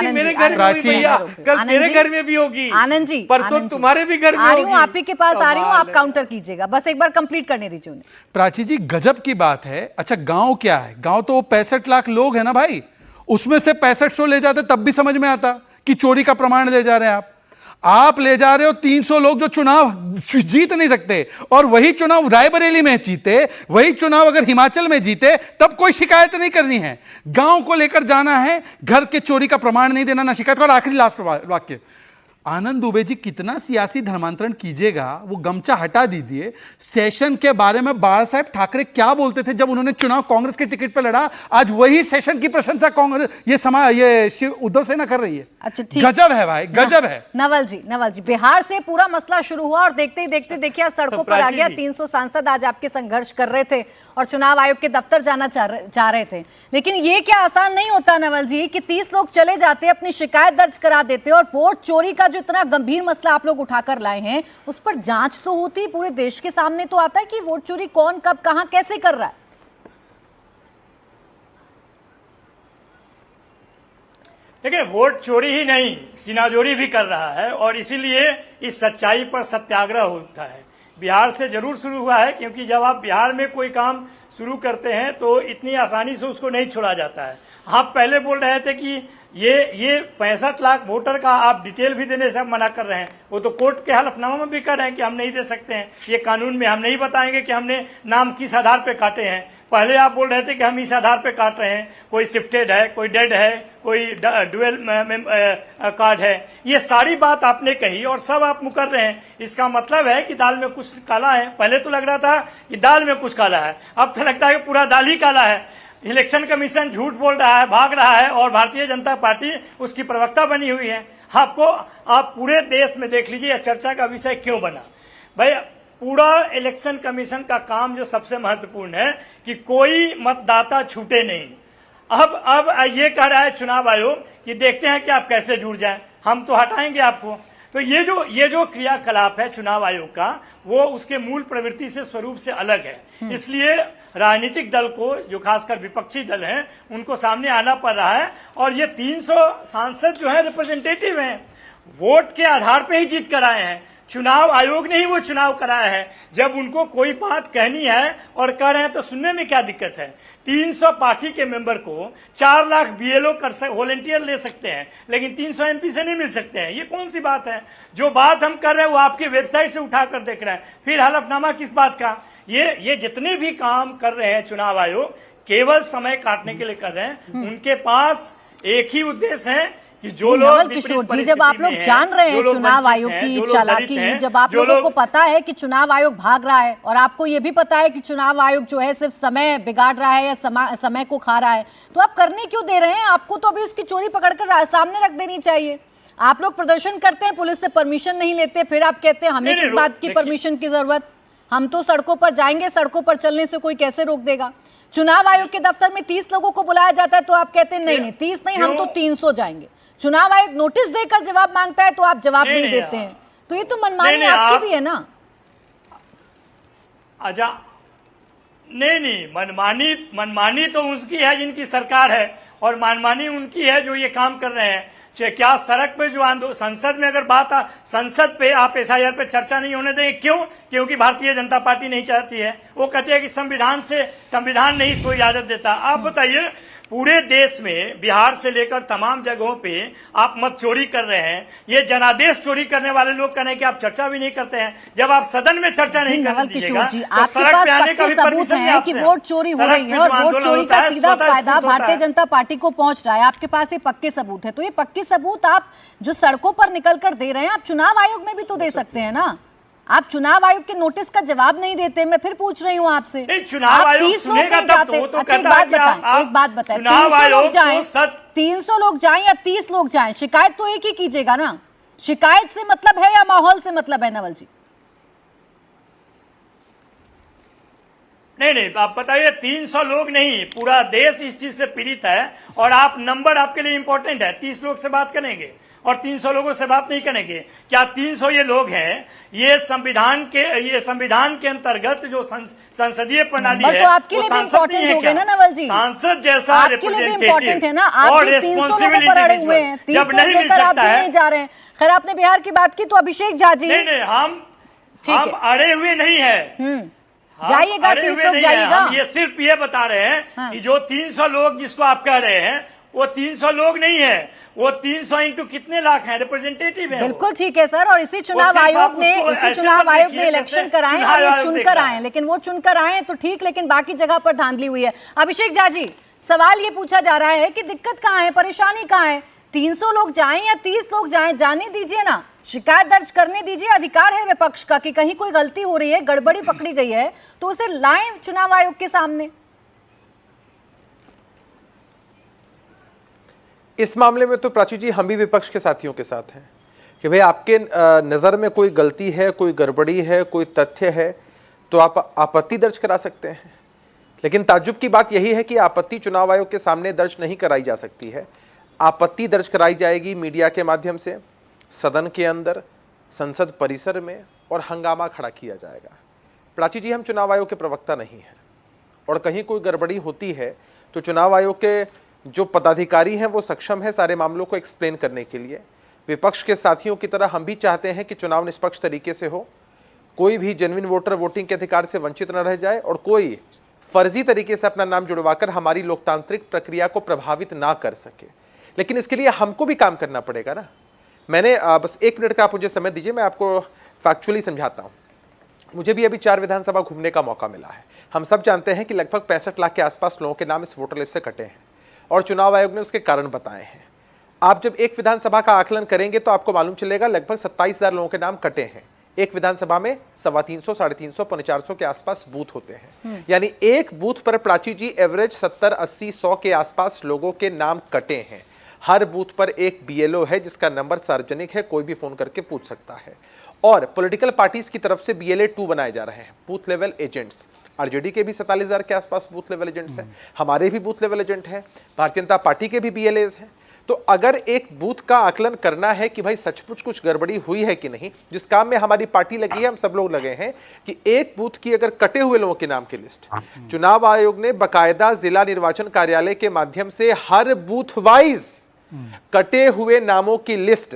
मेरे घर में हुई भैया, कल तेरे घर में भी होगी, आनंद जी परसों तुम्हारे भी घर में आ रही हूँ, आप ही के पास आ रही हूँ, आप काउंटर कीजिएगा, बस एक बार कंप्लीट करने दीजिए उन्हें। प्राची जी गजब की बात है। अच्छा गांव क्या है, गांव तो 65 लाख लोग है ना भाई, उसमें से 6500 ले जाते तब भी समझ में आता कि चोरी का प्रमाण ले जा रहे हैं आप ले जा रहे हो 300 लोग जो चुनाव जीत नहीं सकते, और वही चुनाव रायबरेली में जीते, वही चुनाव अगर हिमाचल में जीते तब कोई शिकायत नहीं करनी है, गांव को लेकर जाना है, घर के चोरी का प्रमाण नहीं देना, ना शिकायत। और आखिरी लास्ट वाक्य, आनंद दुबे जी कितना सियासी धर्मांतरण कीजिएगा, वो गमछा हटा दीजिए। सेशन के बारे में बाला साहेब ठाकरे क्या बोलते थे जब उन्होंने चुनाव कांग्रेस के टिकट पर लड़ा, आज वही सेशन की प्रशंसा कांग्रेस ये उद्धव सेना कर रही है। अच्छा ठीक, गजब है भाई, गजब है। नवल जी बिहार से पूरा मसला शुरू हुआ और देखते ही देखते देखिए सड़कों पर आ गया। 300 सांसद आज आपके संघर्ष कर रहे थे और चुनाव आयोग के दफ्तर जाना चाह रहे थे, लेकिन ये क्या आसान नहीं होता नवल जी कि 30 लोग चले जाते, अपनी शिकायत दर्ज करा देते और वोट चोरी का जो इतना गंभीर मसला आप लोग उठाकर लाए हैं उस पर जांच तो होती, पूरे देश के सामने तो आता है कि वोट चोरी कौन कब कहां कैसे कर रहा है। देखिए, वोट चोरी ही नहीं, सीनाजोरी भी कर रहा है और इसीलिए इस सच्चाई पर सत्याग्रह होता है। बिहार से जरूर शुरू हुआ है, क्योंकि जब आप बिहार में कोई काम शुरू करते हैं तो इतनी आसानी से उसको नहीं छोड़ा जाता है। आप पहले बोल रहे थे कि ये 65 लाख वोटर का आप डिटेल भी देने से मना कर रहे हैं, वो तो कोर्ट के हलफनामा में भी कर रहे हैं कि हम नहीं दे सकते हैं, ये कानून में हम नहीं बताएंगे कि हमने नाम किस आधार पे काटे हैं। पहले आप बोल रहे थे कि हम इस आधार पे काट रहे हैं, कोई शिफ्टेड है, कोई डेड है, कोई डुअल कार्ड है, ये सारी बात आपने कही और सब आप मुकर रहे हैं। इसका मतलब है कि दाल में कुछ काला है। पहले तो लग रहा था कि दाल में कुछ काला है, अब तो लगता है कि पूरा दाल ही काला है। इलेक्शन कमीशन झूठ बोल रहा है, भाग रहा है और भारतीय जनता पार्टी उसकी प्रवक्ता बनी हुई है। आप पूरे देश में देख लीजिए चर्चा का विषय क्यों बना। भाई, पूरा इलेक्शन कमीशन का काम जो सबसे महत्वपूर्ण है कि कोई मतदाता छूटे नहीं। अब ये कह रहा है चुनाव आयोग कि देखते हैं कि आप कैसे जुड़ जाएं, हम तो हटाएंगे आपको। तो ये जो क्रियाकलाप है चुनाव आयोग का, वो उसके मूल प्रवृत्ति से स्वरूप से अलग है। इसलिए राजनीतिक दल को, जो खासकर विपक्षी दल हैं, उनको सामने आना पड़ रहा है। और ये 300 सांसद जो है रिप्रेजेंटेटिव हैं, वोट के आधार पे ही जीत कर आए हैं। चुनाव आयोग ने ही वो चुनाव कराया है। जब उनको कोई बात कहनी है और कह रहे हैं तो सुनने में क्या दिक्कत है। 300 पार्टी के मेंबर को 4 लाख BLO वॉलेंटियर ले सकते हैं, लेकिन 300 MP से नहीं मिल सकते हैं। ये कौन सी बात है? जो बात हम कर रहे हैं वो आपकी वेबसाइट से उठाकर देख रहे हैं, फिर हलफनामा किस बात का? ये जितने भी काम कर रहे हैं चुनाव आयोग, केवल समय काटने के लिए कर रहे हैं। उनके पास एक ही उद्देश्य है कि जो लोग नवल किशोर जी, जब आप लोग जान रहे हैं चुनाव आयोग की चालाकी, जब आप लोगों को पता है कि चुनाव आयोग भाग रहा है और आपको ये भी पता है कि चुनाव आयोग जो है सिर्फ समय बिगाड़ रहा है या समय को खा रहा है, तो आप करने क्यों दे रहे हैं? आपको तो अभी उसकी चोरी पकड़कर सामने रख देनी चाहिए। आप लोग प्रदर्शन करते हैं, पुलिस से परमिशन नहीं लेते, फिर आप कहते हैं हमें किस बात की परमिशन की जरूरत, हम तो सड़कों पर जाएंगे, सड़कों पर चलने से कोई कैसे रोक देगा? चुनाव आयोग के दफ्तर में 30 लोगों को बुलाया जाता है तो आप कहते हैं नहीं 30 नहीं, हम तो 300 जाएंगे। चुनाव आयोग नोटिस देकर जवाब मांगता है तो आप जवाब नहीं देते हैं, तो ये तो मनमानी आपकी भी है ना। अच्छा, नहीं, मनमानी तो उसकी है जिनकी सरकार है, और मनमानी उनकी है जो ये काम कर रहे हैं। क्या सड़क पे जो संसद में अगर बात संसद पे आप SIR पे चर्चा नहीं होने देंगे? क्यों? क्योंकि भारतीय जनता पार्टी नहीं चाहती है। वो कहते हैं कि संविधान नहीं इसको इजाजत देता। आप बताइए, पूरे देश में बिहार से लेकर तमाम जगहों पे आप मत चोरी कर रहे हैं। ये जनादेश चोरी करने वाले लोग कह रहे हैं कि आप चर्चा भी नहीं करते हैं। जब आप सदन में चर्चा नहीं करने दीजिएगा तो सड़क पे आने का भी परमिशन नहीं आपसे। वोट चोरी हो रही है और वोट चोरी का सीधा फायदा भारतीय जनता पार्टी को पहुंच रहा है। आपके पास ये पक्के सबूत है, तो ये पक्के सबूत आप जो सड़कों पर निकल कर दे रहे हैं, आप चुनाव आयोग में भी तो दे सकते हैं ना। आप चुनाव आयोग के नोटिस का जवाब नहीं देते। मैं फिर पूछ रही हूँ आपसे, चुनाव आयोग सुनेगा तब तो। अच्छा, एक बात बताएं, 300 लोग जाएं या 30 लोग जाएं, शिकायत तो एक ही कीजिएगा ना। शिकायत से मतलब है या माहौल से मतलब है नवल जी? नहीं, आप बताइए, 300 लोग नहीं, पूरा देश इस चीज से पीड़ित है और आप नंबर आपके लिए इंपॉर्टेंट है। 30 लोग से बात करेंगे और 300 लोगों से बात नहीं करेंगे? क्या 300 ये लोग हैं? ये संविधान के अंतर्गत जो संसदीय प्रणाली है, तो आपके लिए भी इम्पोर्टेंट हो गए ना नवल जी? सांसद जैसा आपके लिए भी इम्पोर्टेंट है ना। आप भी 300 लोगों पर अड़े हुए हैं, 30 लोग लेकर आप भी नहीं जा रहे हैं। खैर, आपने बिहार की बात की तो अभिषेक झा जी, नहीं, हम अड़े हुए नहीं है। जाइएगा, 30 लोग जाइएगा। हम ये सिर्फ ये बता रहे हैं कि जो 300 लोग जिसको आप कह रहे हैं, वो 300 लोग नहीं है, वो 300 इंटू कितने लाख हैं, रिप्रेजेंटेटिव है। बिल्कुल ठीक है सर, और इसी चुनाव आयोग ने इलेक्शन कराए और ये चुनकर आए, लेकिन वो चुनकर आए तो ठीक, लेकिन बाकी जगह पर धांधली हुई है। अभिषेक झा जी, सवाल ये पूछा जा रहा है कि दिक्कत कहाँ है, परेशानी कहाँ है? 300 लोग जाएं या 30 लोग जाएं, जाने दीजिए ना, शिकायत दर्ज करने दीजिए। अधिकार है विपक्ष का कि कहीं कोई गलती हो रही है, गड़बड़ी पकड़ी गई है तो उसे लाएं चुनाव आयोग के सामने। इस मामले में तो प्राची जी हम भी विपक्ष के साथियों के साथ हैं कि भाई आपके नजर में कोई गलती है, कोई गड़बड़ी है, कोई तथ्य है तो आप आपत्ति दर्ज करा सकते हैं। लेकिन ताज्जुब की बात यही है कि आपत्ति चुनाव आयोग के सामने दर्ज नहीं कराई जा सकती है। आपत्ति दर्ज कराई जाएगी मीडिया के माध्यम से, सदन के अंदर, संसद परिसर में और हंगामा खड़ा किया जाएगा। प्राची जी, हम चुनाव आयोग के प्रवक्ता नहीं हैं और कहीं कोई गड़बड़ी होती है तो चुनाव आयोग के जो पदाधिकारी हैं वो सक्षम है सारे मामलों को एक्सप्लेन करने के लिए। विपक्ष के साथियों की तरह हम भी चाहते हैं कि चुनाव निष्पक्ष तरीके से हो, कोई भी जेन्युइन वोटर वोटिंग के अधिकार से वंचित न रह जाए और कोई फर्जी तरीके से अपना नाम जुड़वाकर हमारी लोकतांत्रिक प्रक्रिया को प्रभावित ना कर सके। लेकिन इसके लिए हमको भी काम करना पड़ेगा ना। मैंने बस 1 मिनट का आप मुझे समय दीजिए, मैं आपको फैक्चुअली समझाता हूं। मुझे भी अभी 4 विधानसभा घूमने का मौका मिला है। हम सब जानते हैं कि लगभग 65 लाख के आसपास लोगों के नाम इस वोटर लिस्ट से कटे हैं और चुनाव आयोग ने उसके कारण बताए हैं। आप जब एक विधानसभा का आकलन करेंगे तो आपको मालूम चलेगा लगभग 27,000 लोगों के नाम कटे हैं। एक विधानसभा में 350, 350, 450 के आसपास बूथ होते हैं, यानी एक बूथ पर प्राची जी एवरेज 70, 80, 100 के आसपास लोगों के नाम कटे हैं। हर बूथ पर एक BLO है जिसका नंबर सार्वजनिक है, कोई भी फोन करके पूछ सकता है। और पॉलिटिकल पार्टीज की तरफ से BLA 2 बनाए जा रहे हैं, बूथ लेवल एजेंट्स। आरजेडी के भी 47,000 के आसपास बूथ लेवल एजेंट्स हैं, हमारे भी बूथ लेवल एजेंट हैं, भारतीय जनता पार्टी के भी BLAs हैं। तो अगर एक बूथ का आकलन करना है कि भाई सचमुच कुछ गड़बड़ी हुई है कि नहीं, जिस काम में हमारी पार्टी लगी है, हम सब लोग लगे हैं कि एक बूथ की अगर कटे हुए लोगों के नाम की लिस्ट, चुनाव आयोग ने बाकायदा जिला निर्वाचन कार्यालय के माध्यम से हर बूथ वाइज कटे हुए नामों की लिस्ट,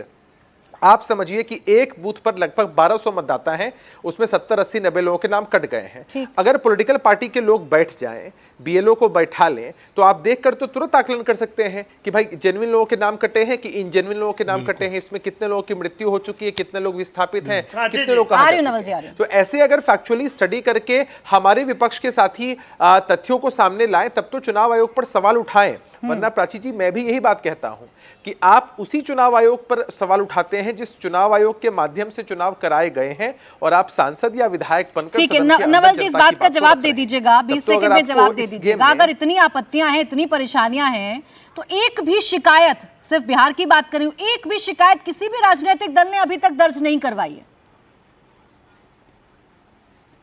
आप समझिए कि एक बूथ पर लगभग 1200 मतदाता हैं, उसमें 70, 80, 90 लोगों के नाम कट गए हैं। अगर पॉलिटिकल पार्टी के लोग बैठ जाएं, BLO को बैठा लें, तो आप देखकर तो तुरंत आकलन कर सकते हैं कि भाई जेन्युइन लोगों के नाम कटे हैं कि इनजेन्युइन लोगों के नाम कटे हैं, इसमें कितने लोगों की मृत्यु हो चुकी है, कितने लोग विस्थापित हैं, कितने लोग कहां हैं। तो ऐसे अगर फैक्चुअली स्टडी करके हमारे विपक्ष के साथी तथ्यों को सामने लाएं, तब तो चुनाव आयोग पर सवाल उठाएं। वरना प्राची जी, मैं भी यही बात कहता हूं कि आप उसी चुनाव आयोग पर सवाल उठाते हैं जिस चुनाव आयोग के माध्यम से चुनाव कराए गए हैं, और आप सांसद या विधायक बनकर। ठीक है, नवल जी इस बात का जवाब दे दीजिएगा, 20 सेकंड में जवाब दे दीजिएगा। अगर इतनी आपत्तियां हैं, इतनी परेशानियां हैं, तो एक भी शिकायत, सिर्फ बिहार की बात करें, एक भी शिकायत किसी भी राजनीतिक दल ने अभी तक दर्ज नहीं करवाई है।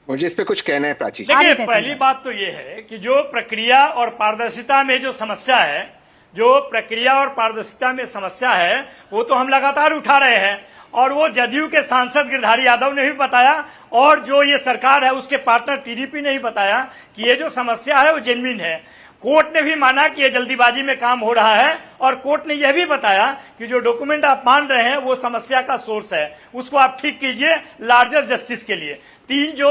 मुझे इस पे कुछ कहना है प्राची। देखिए, पहली बात तो ये है कि जो प्रक्रिया और पारदर्शिता में जो समस्या है, जो प्रक्रिया और पारदर्शिता में समस्या है, वो तो हम लगातार उठा रहे हैं। और वो जदयू के सांसद गिरधारी यादव ने भी बताया, और जो ये सरकार है उसके पार्टनर TDP ने भी बताया कि ये जो समस्या है वो जेन्युइन है। कोर्ट ने भी माना कि ये जल्दीबाजी में काम हो रहा है, और कोर्ट ने यह भी बताया कि जो डॉक्यूमेंट आप मान रहे हैं वो समस्या का सोर्स है, उसको आप ठीक कीजिए लार्जर जस्टिस के लिए। 3 जो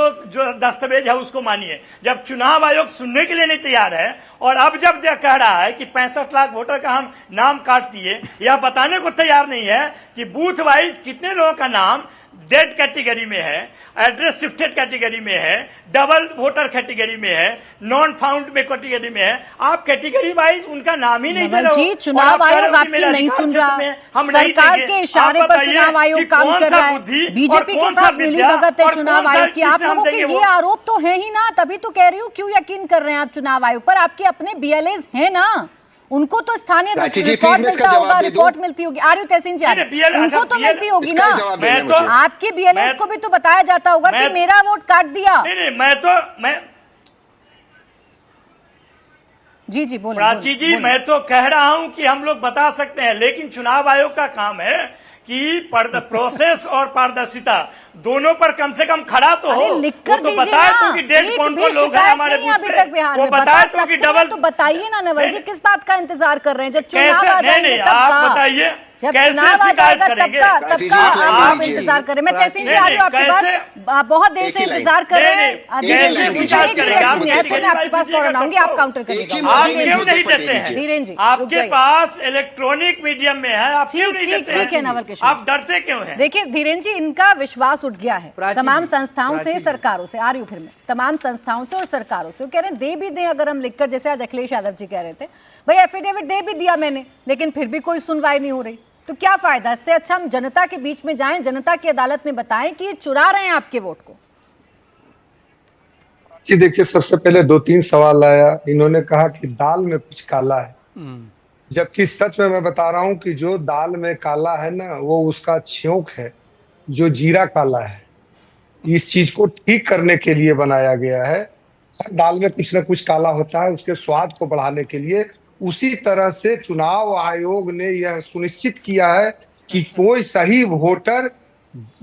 दस्तावेज है उसको मानिए। जब चुनाव आयोग सुनने के लिए नहीं तैयार है, और अब जब कह रहा है कि 65 लाख वोटर का हम नाम काट दिए, यह बताने को तैयार नहीं है कि बूथ वाइज कितने लोगों का नाम डेड कैटेगरी में है, एड्रेस शिफ्टेड कैटेगरी में है, डबल वोटर कैटेगरी में है, नॉन फाउंड में कैटेगरी में है। आप कैटेगरी वाइज उनका नाम ही नहीं दे रहे हो। चुनाव आयोग आपकी नहीं सुन रहा, सरकार के इशारे पर चुनाव आयोग काम कर रहा है, बीजेपी के साथ मिली भगत है चुनाव आयोग की। आप लोगों के ये आरोप तो है ही ना, तभी तो कह रही हूँ क्यों यकीन कर रहे हैं आप चुनाव आयोग पर? आपके अपने BLAs हैं ना, उनको तो स्थानीय रिकॉर्ड मिलता होगा, रिपोर्ट मिलती होगी। आर्यू तहसीन जी, उनको तो मिलती होगी ना। आपके BLAs को भी तो बताया जाता होगा कि मेरा वोट काट दिया। मैं जी बोलिए प्राची जी, मैं तो कह रहा हूं कि हम लोग बता सकते हैं, लेकिन चुनाव आयोग का काम है कि प्रोसेस और पारदर्शिता दोनों पर कम से कम खड़ा तो हो। लिखकर तो बताए तो कि डेढ़ कौन लोग हैं हमारे बूथ अभी तक बिहार में, बताए तो कि डबल। तो बताइए ना नवल जी, किस बात का इंतजार कर रहे हैं? जब चुनाव आ जाएंगे आप बताइए, जब चुनाव आ जाएगा तब का आप इंतजार करें। मैं तहसीन जी आ रही हूँ आपके पास, बहुत देर से इंतजार कर रहे हैं। आपके पास फौरन आऊंगी, आप काउंटर करिएगा। आप क्यों नहीं देते हैं? धीरेन जी, आपके पास इलेक्ट्रॉनिक मीडियम में है, आप क्यों नहीं देते हैं? ठीक है नवल किशोर, आप डरते क्यों हैं? देखिए धीरेन जी, इनका विश्वास उठ गया है तमाम संस्थाओं से, सरकारों से। आ रही हूँ फिर मैं, तमाम संस्थाओं से और सरकारों से। कह रहे हैं दे भी दें अगर हम लिखकर, जैसे आज अखिलेश यादव जी कह रहे थे, भाई एफिडेविट दे भी दिया मैंने, लेकिन फिर भी कोई सुनवाई नहीं हो रही, तो क्या फायदा? इससे अच्छा हम जनता के बीच में जाएं, जनता की अदालत में बताएं कि ये चुरा रहे हैं आपके वोट को। जी देखिए, सबसे पहले 2-3 सवाल आया। इन्होंने कहा कि दाल में कुछ काला है, जबकि सच में मैं बता रहा हूं कि जो दाल में काला है ना, वो उसका छौंक है, जो जीरा काला है। इस चीज को ठीक करने के लिए बनाया गया है। दाल में कुछ ना कुछ काला होता है, उसके स्वाद को बढ़ाने के लिए। उसी तरह से चुनाव आयोग ने यह सुनिश्चित किया है कि कोई सही वोटर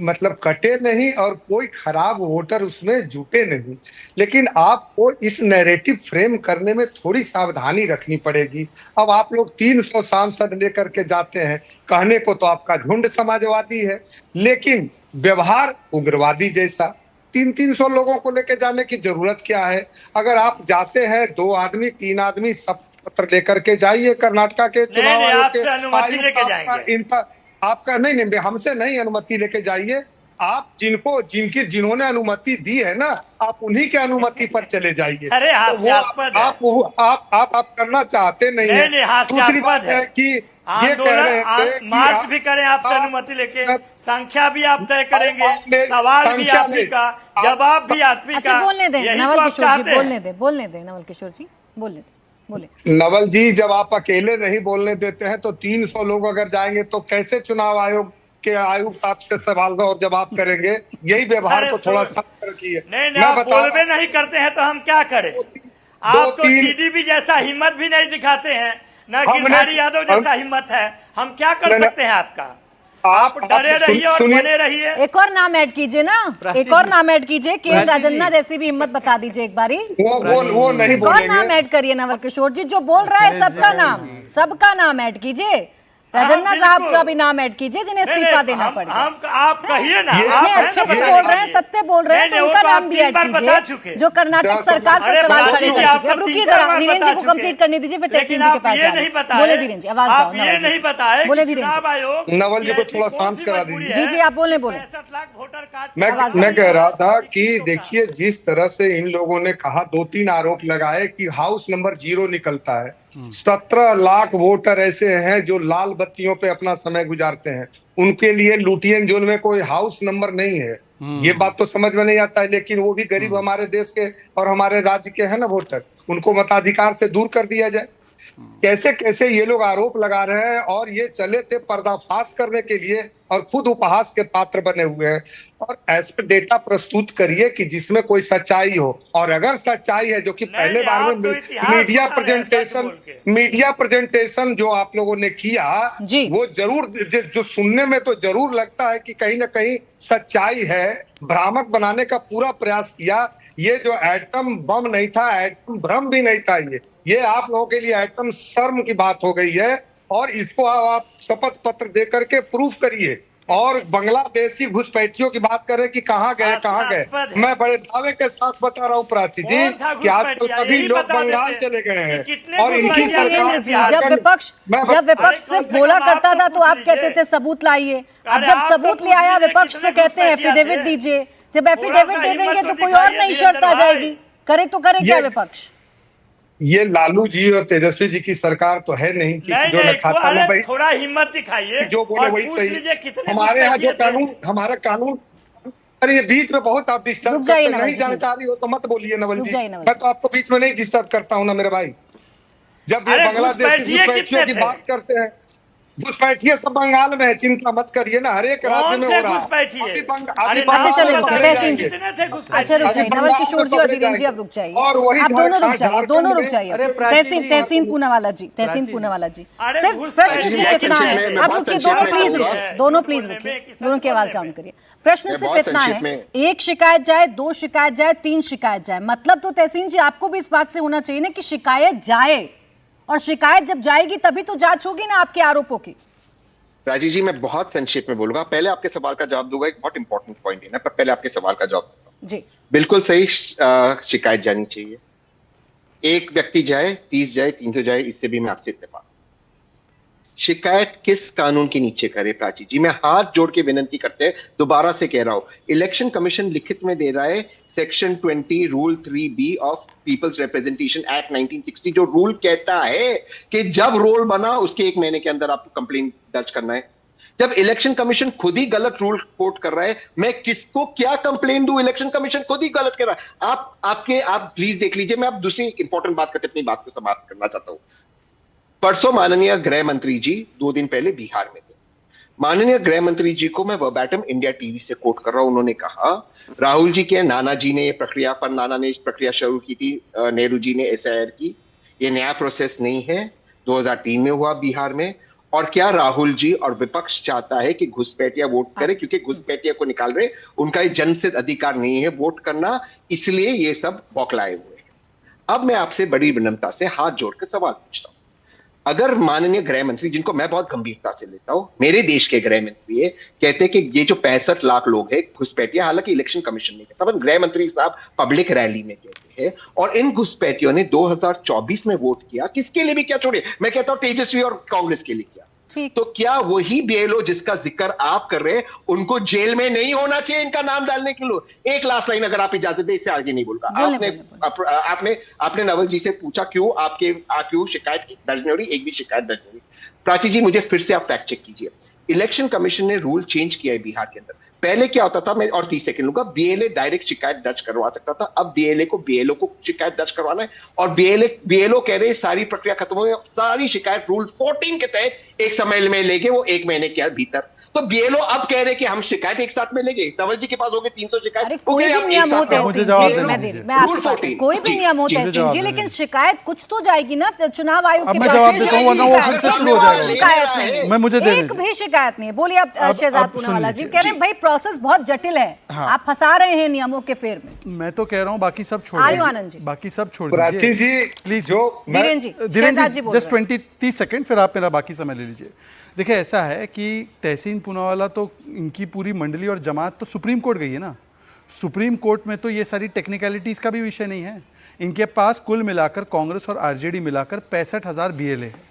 मतलब कटे नहीं और कोई खराब वोटर उसमें जुटे नहीं। लेकिन आपको इस नैरेटिव फ्रेम करने में थोड़ी सावधानी रखनी पड़ेगी। अब आप लोग 300 सांसद लेकर के जाते हैं, कहने को तो आपका झुंड समाजवादी है, लेकिन व्यवहार उग्रवादी जैसा। 300 लोगों को लेकर जाने की जरूरत क्या है? अगर आप जाते हैं 2 आदमी 3 आदमी शपथ पत्र लेकर के जाइए कर्नाटका के चुनाव आयोग के अनुमति लेके जाएंगे। आपका नहीं, हमसे नहीं अनुमति लेके जाइए। आप जिन्होंने अनुमति दी है ना, आप उन्हीं के अनुमति पर चले जाइए। अरे हास्यास्पद है। आप करना चाहते नहीं है। दूसरी बात है कि ये कह रहे थे मार्च भी करें आपसे अनुमति लेके, संख्या भी आप तय करेंगे, सवाल भी आप ही का, जवाब भी आप ही का। बोलने दें नवल किशोर जी, बोलने दें नवल किशोर जी, बोले। नवल जी, जब आप अकेले नहीं बोलने देते हैं तो 300 लोग अगर जाएंगे तो कैसे चुनाव आयोग के आयुक्त आपसे सवाल और जवाब करेंगे? यही व्यवहार को थोड़ा सख्त रखिए। नहीं, आप बोलबे नहीं करते हैं तो हम क्या करें? आप तो टीडीपी जैसा हिम्मत भी नहीं दिखाते हैं, न गिरधारी यादव जैसा हिम्मत है। हम क्या कर सकते हैं आपका? आप डरे रहिए और बने रहिए। एक और नाम ऐड कीजिए ना, एक और नाम ऐड कीजिए, के राजन्ना जैसी भी हिम्मत बता दीजिए एक बारी। वो नहीं बोलेंगे। कौन नाम ऐड करिए नवल किशोर जी, जो बोल रहा है सबका नाम ऐड कीजिए। राजन्ना साहब का भी नाम ऐड कीजिए जिन्हें इस्तीफा देना पड़े। आप कहिए ना, आप अच्छे से बोल रहे हैं, सत्य बोल रहे हैं, तो उनका नाम भी ऐड कीजिए जो कर्नाटक सरकार पर सवाल खड़े कर चुके हैं। अब रुकिए जरा, धीरेन्द्र जी को कंप्लीट करने दीजिए, फिर तहसीन जी के पास जाएं। बोले धीरेन्द्र जी, आवाज दो नवल जी, बोले धीरेन्द्र जी। नवल जी को थोड़ा शांत करा दीजिए। जी आप बोले। मैं कह रहा था कि देखिए, जिस तरह से इन लोगों ने कहा, 2-3 आरोप लगाए कि हाउस नंबर 0 निकलता है। 17 लाख वोटर ऐसे हैं जो लाल बत्तियों पे अपना समय गुजारते हैं, उनके लिए लुटियन जोन में कोई हाउस नंबर नहीं है। ये बात तो समझ में नहीं आता है, लेकिन वो भी गरीब हमारे देश के और हमारे राज्य के हैं ना वोटर, उनको मताधिकार से दूर कर दिया जाए। कैसे कैसे ये लोग आरोप लगा रहे हैं, और ये चले थे पर्दाफाश करने के लिए और खुद उपहास के पात्र बने हुए हैं। और ऐसे डेटा प्रस्तुत करिए कि जिसमें कोई सच्चाई हो, और अगर सच्चाई है, जो कि पहले बार में मीडिया प्रेजेंटेशन जो आप लोगों ने किया, वो जरूर, जो सुनने में तो जरूर लगता है कि कहीं ना कहीं सच्चाई है। भ्रामक बनाने का पूरा प्रयास किया। ये जो एटम बम नहीं था, एटम भ्रम भी नहीं था, ये आप लोगों के लिए एटम शर्म की बात हो गई है। और इसको आप शपथ पत्र दे करके प्रूफ करिए। और बांग्लादेशी घुसपैठियों की बात करें कि कहाँ गए, मैं बड़े दावे के साथ बता रहा हूँ प्राची जी कि आज तो सभी लोग बंगाल चले गए हैं। और इनकी सरकार, जब विपक्ष सिर्फ बोला करता था तो आप कहते थे सबूत लाइए, अब जब सबूत ले आया विपक्ष तो कहते हैं एफिडेविट दीजिए। जब एफिडेविट दे देंगे तो कोई और नई शर्त आ जाएगी, करे तो करे क्या विपक्ष? ये लालू जी और तेजस्वी जी की सरकार तो है नहीं कि जो खाता में भाई थोड़ा हिम्मत दिखाइए, जो बोले वही सही। हमारे यहाँ जो कानून, हमारा कानून, अरे ये बीच में बहुत आप डिस्टर्ब करते हैं, नहीं जानकारी हो तो मत बोलिए नवल जी। मैं तो आपको बीच में नहीं डिस्टर्ब करता हूँ ना मेरे भाई। जब ये बांग्लादेशी घुसपैठियों की बात करते हैं, घुसपैठिए सब बंगाल में है, चिंता मत करिए ना, हर एक राज्य में हो रहा है। अच्छा चले रुकिए, तहसीन जी, अच्छा रुक जाइए, नवल किशोर जी और धीरेन्द्र जी अब रुक जाइए, आप दोनों रुक जाइए। तहसीन पूनावाला जी, सिर्फ प्रश्न सिर्फ इतना है, आप रुकिए, दोनों प्लीज रुकिए, दोनों की आवाज डाउन करिए। प्रश्न सिर्फ इतना है, 1 शिकायत जाए, 2 शिकायत जाए, 3 शिकायत जाए, मतलब तो तहसीन जी आपको भी इस बात से होना चाहिए ना कि शिकायत जाए, और शिकायत जब जाएगी तभी तो जांच होगी ना आपके आरोपों की। राजीव जी, मैं बहुत संक्षेप में बोलूंगा, पहले आपके सवाल का जवाब दूंगा। एक बहुत इंपॉर्टेंट पॉइंट है ना, पहले आपके सवाल का जवाब दूंगा जी। बिल्कुल सही, शिकायत जानी चाहिए। एक व्यक्ति जाए, 30 जाए, 300 जाए, इससे भी मैं आपसे इत्तेफाक। शिकायत किस कानून के नीचे करे प्राची जी? मैं हाथ जोड़ के विनती करते हैं, दोबारा से कह रहा हूं, इलेक्शन कमीशन लिखित में दे रहा है section 20 rule 3B of peoples representation act 1960, जो रूल कहता है कि जब रोल बना उसके 1 महीने के अंदर आपको कंप्लेंट दर्ज करना है। जब इलेक्शन कमीशन खुद ही गलत रूल कोट कर रहा है, मैं किसको क्या कंप्लेंट दूं? इलेक्शन कमीशन खुद ही गलत कर रहा है। आप प्लीज देख लीजिए। मैं अब दूसरी इंपॉर्टेंट बात करते अपनी बात को समाप्त करना चाहता हूं। परसों माननीय गृह मंत्री जी 2 दिन पहले बिहार में थे। माननीय गृह मंत्री जी को मैं वर्बैटम इंडिया टीवी से कोट कर रहा हूं। उन्होंने कहा, राहुल जी के नाना जी ने ये प्रक्रिया पर, नाना ने इस प्रक्रिया शुरू की थी, नेहरू जी ने SIR की, ये नया प्रोसेस नहीं है, 2003 में हुआ बिहार में, और क्या राहुल जी और विपक्ष चाहता है कि घुसपैठिया वोट करे, क्योंकि घुसपैठिया को निकाल रहे, उनका जन से अधिकार नहीं है वोट करना, इसलिए ये सब बौखलाए हुए हैं। अब मैं आपसे बड़ी विनम्रता से हाथ जोड़कर सवाल पूछता हूं, अगर माननीय गृह मंत्री, जिनको मैं बहुत गंभीरता से लेता हूं, मेरे देश के गृह मंत्री है, कहते हैं कि ये जो 65 लाख लोग हैं घुसपैठिया, हालांकि इलेक्शन कमीशन नहीं कहता, गृह मंत्री साहब पब्लिक रैली में कहते हैं, और इन घुसपैठियों ने 2024 में वोट किया, किसके लिए भी क्या, छोड़िए, मैं कहता हूं तेजस्वी और कांग्रेस के लिए किया। तो क्या वही बीएलओ जिसका जिक्र आप कर रहे हैं, उनको जेल में नहीं होना चाहिए इनका नाम डालने के लिए? एक लास्ट लाइन अगर आप इजाजत दे, इससे आगे नहीं बोलूंगा। आपने नवल जी से पूछा क्यों शिकायत की दर्ज नहीं हो रही, एक भी शिकायत दर्ज नहीं हुई। प्राची जी, मुझे फिर से आप फैक्ट चेक कीजिए, इलेक्शन कमीशन ने रूल चेंज किया है बिहार के अंदर। पहले क्या होता था, मैं और 30 सेकंड लूंगा, बीएलए डायरेक्ट शिकायत दर्ज करवा सकता था, अब बीएलए को शिकायत दर्ज करवाना है, और बीएलओ कह रहे सारी प्रक्रिया खत्म हो गई, सारी शिकायत रूल 14 के तहत एक समय में लेंगे, वो 1 महीने के भीतर। तो बीएलओ अब कह रहे कि हम शिकायत एक साथ में लेंगे। धवल जी के पास हो गए 300 शिकायत, कोई भी नियम होते हैं, कोई भी नियम होते हैं, लेकिन शिकायत कुछ तो जाएगी ना चुनाव आयोग के पास। जवाब देता हूं, वरना वो फिर से शुरू हो जाएगा। शिकायत नहीं, मैं मुझे दे एक भी शिकायत नहीं है। बोलिए आप शहजाद पूनावाला जी, कह रहे हैं भाई प्रोसेस बहुत जटिल है, आप फंसा रहे हैं नियमों के फेर में। मैं तो कह रहा हूँ बाकी सब छोड़ आनंद जी, बाकी सब छोड़ प्राची जी प्लीज, जो धीरेन जी जस्ट 20-30 सेकंड, फिर आप मेरा बाकी समय ले लीजिए। देखिए, ऐसा है कि तहसीन पूनावाला तो इनकी पूरी मंडली और जमात तो सुप्रीम कोर्ट गई है ना। सुप्रीम कोर्ट में तो ये सारी टेक्निकलिटीज का भी विषय नहीं है। इनके पास कुल मिलाकर कांग्रेस और आरजेडी मिलाकर 65,000 बीएलए है।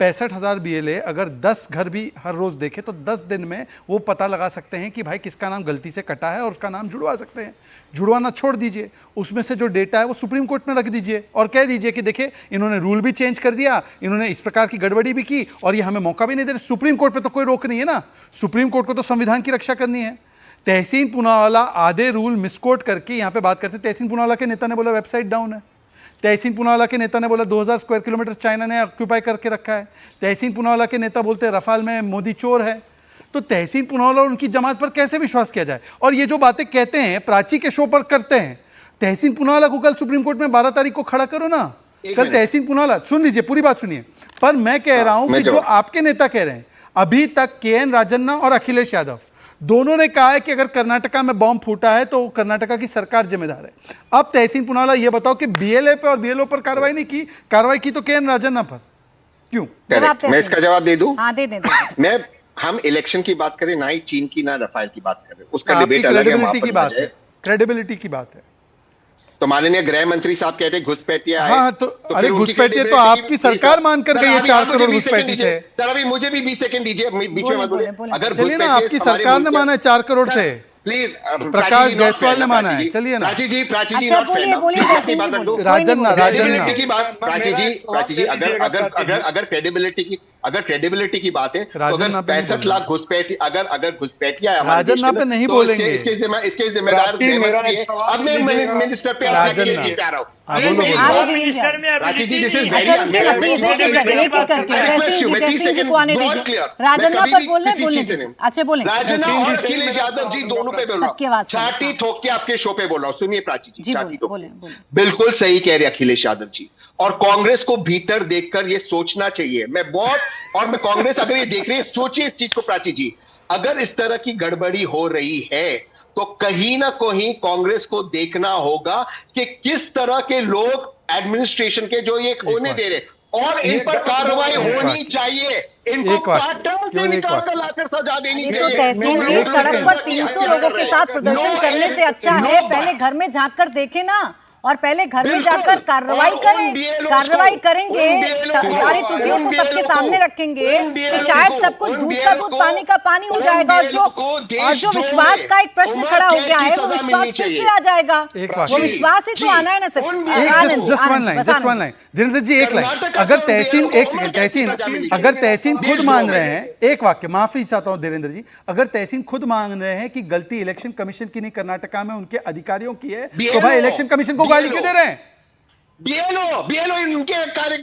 65,000 बीएलए अगर 10 घर भी हर रोज देखे तो 10 दिन में वो पता लगा सकते हैं कि भाई किसका नाम गलती से कटा है और उसका नाम जुड़वा सकते हैं। जुड़वाना छोड़ दीजिए, उसमें से जो डेटा है वो सुप्रीम कोर्ट में रख दीजिए और कह दीजिए कि देखिए इन्होंने रूल भी चेंज कर दिया, इन्होंने इस प्रकार की गड़बड़ी भी की और ये हमें मौका भी नहीं दे रहे। सुप्रीम कोर्ट पे तो कोई रोक नहीं है ना, सुप्रीम कोर्ट को तो संविधान की रक्षा करनी है। तहसीन पूनावाला आधे रूल मिसकोट करके यहाँ पे बात करते। तहसीन पूनावाला के नेता ने बोला वेबसाइट डाउन है, तहसीन पूनावाला के नेता ने बोला 2000 स्क्वायर किलोमीटर चाइना ने ऑक्यूपाई करके रखा है, तहसीन पूनावाला के नेता बोलते हैं रफाल में मोदी चोर है। तो तहसीन पूनावाला और उनकी जमात पर कैसे विश्वास किया जाए? और ये जो बातें कहते हैं प्राची के शो पर करते हैं, तहसीन पूनावाला को कल सुप्रीम कोर्ट में 12 तारीख को खड़ा करो ना। कल तहसीन पूनावाला, सुन लीजिए पूरी बात सुनिए, पर मैं कह रहा हूं कि जो आपके नेता कह रहे हैं, अभी तक केएन राजन्ना और अखिलेश यादव दोनों ने कहा है कि अगर कर्नाटका में बॉम्ब फूटा है तो कर्नाटका की सरकार जिम्मेदार है। अब तहसीन पूनावाला ये बताओ कि बीएलए पे और बीएलओ पर कार्रवाई नहीं की, कार्रवाई की तो केएन राजन्ना पर क्यों? मैं इसका जवाब दे दूं? हाँ, दे हम इलेक्शन की बात करें, ना ही चीन की ना रफाल की बात करें, उसका डिबेट अलग है, क्रेडिबिलिटी की बात है। तो माननीय गृह मंत्री साहब कहते घुसपैठिया है। हाँ, तो अरे घुसपैठिए तो आपकी सरकार मानकर गई है 4 करोड़ घुसपैठी थे। सर अभी मुझे भी 20 सेकंड दीजिए, बीच में मत बोलिए। अगर चलिए ना, आपकी सरकार ने माना है 4 करोड़ थे, प्लीज प्रकाश जायसवाल ने माना है। चलिए ना प्राची जी, अच्छा बोलिए राजन्ना की बात, प्राची जी अगर क्रेडिबिलिटी की बात है तो अगर 65 लाख घुसपैठी अगर घुसपैठिया है राजन्ना पे नहीं बोलेंगे, इसके जिम्मेदार अब मैं मिनिस्टर पे आ रहा हूँ। राजन्ना पर बोलने अच्छा बोले। राजन्ना और अखिलेश यादव जी दोनों पे बोल रहा हूँ, छाती ठोक के आपके शो पे बोल रहा हूँ। सुनिए प्राची जी, छाती ठोक, बिल्कुल सही कह रहे अखिलेश यादव जी। और कांग्रेस को भीतर देखकर ये सोचना चाहिए, मैं कांग्रेस अगर ये देख रही है, सोचिए इस चीज को प्राची जी, अगर इस तरह की गड़बड़ी हो रही है तो कहीं ना कहीं कांग्रेस को देखना होगा कि किस तरह के लोग एडमिनिस्ट्रेशन के जो ये होने दे रहे, और इन पर कार्रवाई होनी चाहिए, इनको पैटर्न से निकालकर लाकर सजा देनी चाहिए। तो तहसीन जी, सड़क पर 300 लोगों के साथ प्रदर्शन करने से अच्छा है पहले घर में झांककर देखें ना, और पहले घर में जाकर कार्रवाई करेंगे, सारी त्रुटियों को सबके सामने रखेंगे तो शायद सब कुछ दूध का दूध पानी का पानी हो जाएगा, और जो विश्वास का एक प्रश्न खड़ा हो गया है वो विश्वास फिर से आ जाएगा। वो विश्वास ही तो आना है ना sir. Just one line Dhirendra ji, एक लाइन। अगर तहसीन खुद मान रहे हैं, एक वाक्य, माफी चाहता हूं धीरेन्द्र जी, अगर तहसीन खुद मान रहे हैं कि गलती इलेक्शन कमीशन की नहीं कर्नाटका में उनके अधिकारियों की है, तो भाई इलेक्शन कमीशन को गाली क्यों दे रहे हैं? बीएलओ इनके कार्य,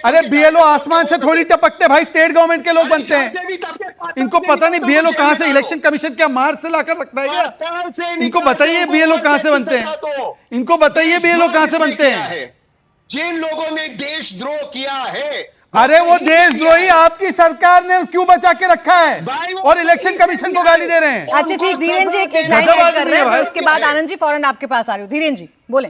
अरे बीएलओ आसमान से थोड़ी टपकते भाई, स्टेट गवर्नमेंट के लोग बनते हैं। इनको पता नहीं बीएलओ कहां से, इलेक्शन कमीशन क्या मार्च से लाकर रखता है क्या? इनको बताइए बीएलओ कहां से बनते हैं, इनको बताइए बीएलओ कहां से बनते हैं। जिन लोगों ने देशद्रोह किया है अरे वो देशद्रोही आपकी सरकार ने क्यों बचा के रखा है और इलेक्शन कमीशन को गाली दे रहे हैं। अच्छा ठीक, धीरेन जी एक लाइन ऐड कर रहे हैं, उसके बाद आनंद जी फौरन आपके पास आ रही हूँ। धीरेन जी बोले।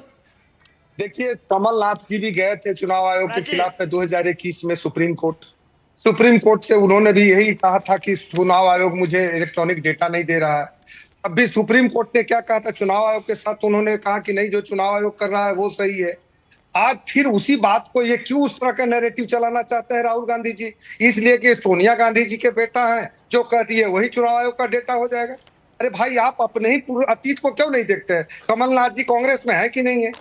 देखिए, कमलनाथ जी भी गए थे चुनाव आयोग के खिलाफ में 2021 में सुप्रीम कोर्ट से उन्होंने भी यही कहा था कि चुनाव आयोग मुझे इलेक्ट्रॉनिक डेटा नहीं दे रहा है। अब भी सुप्रीम कोर्ट ने क्या कहा था चुनाव आयोग के साथ, उन्होंने कहा कि नहीं, जो चुनाव आयोग कर रहा है वो सही है। आज फिर उसी बात को ये क्यों उस तरह का नैरेटिव चलाना चाहते हैं राहुल गांधी जी? इसलिए कि सोनिया गांधी जी के बेटा हैं, जो कह दिए वही चुनाव आयोग का डेटा हो जाएगा। अरे भाई, आप अपने ही अतीत को क्यों नहीं देखते हैं? कमलनाथ जी कांग्रेस में है कि नहीं है?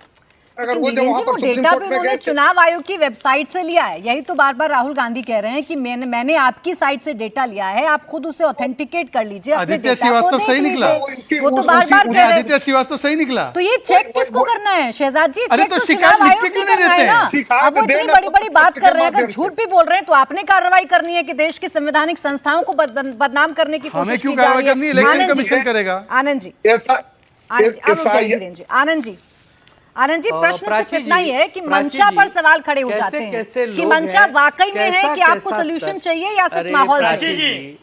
अगर वो डेटा भी उन्होंने चुनाव आयोग की वेबसाइट से लिया है। यही तो बार बार राहुल गांधी कह रहे हैं कि मैंने आपकी साइट से डेटा लिया है, आप खुद उसे ऑथेंटिकेट कर लीजिए। आदित्य श्रीवास्तव सही निकला, वो तो बार बार कह रहे हैं। आदित्य श्रीवास्तव सही निकला, तो ये चेक किसको करना है शहजाद जी? अरे चेक तो तो शिकायत चुनाव लिख के आयोग क्यों नहीं नहीं करना है ना। देते? अब वो इतनी बड़ी बड़ी बात कर रहे हैं, अगर झूठ भी बोल रहे हैं तो आपने कार्रवाई करनी है कि देश की संवैधानिक संस्थाओं को बदनाम करने की कोशिश की जा रही है। इलेक्शन कमीशन करेगा। आनंद जी, आनंद जी प्रश्न सिर्फ इतना ही है कि मंशा पर सवाल खड़े हो जाते हैं कि मंशा वाकई में है कि आपको सोल्यूशन चाहिए या सिर्फ माहौल चाहिए।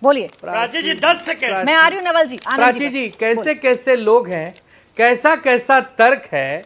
बोलिए प्राची जी, 10 सेकंड। मैं आ रही हूँ नवल जी। प्राची जी, कैसे कैसे लोग हैं, कैसा कैसा तर्क है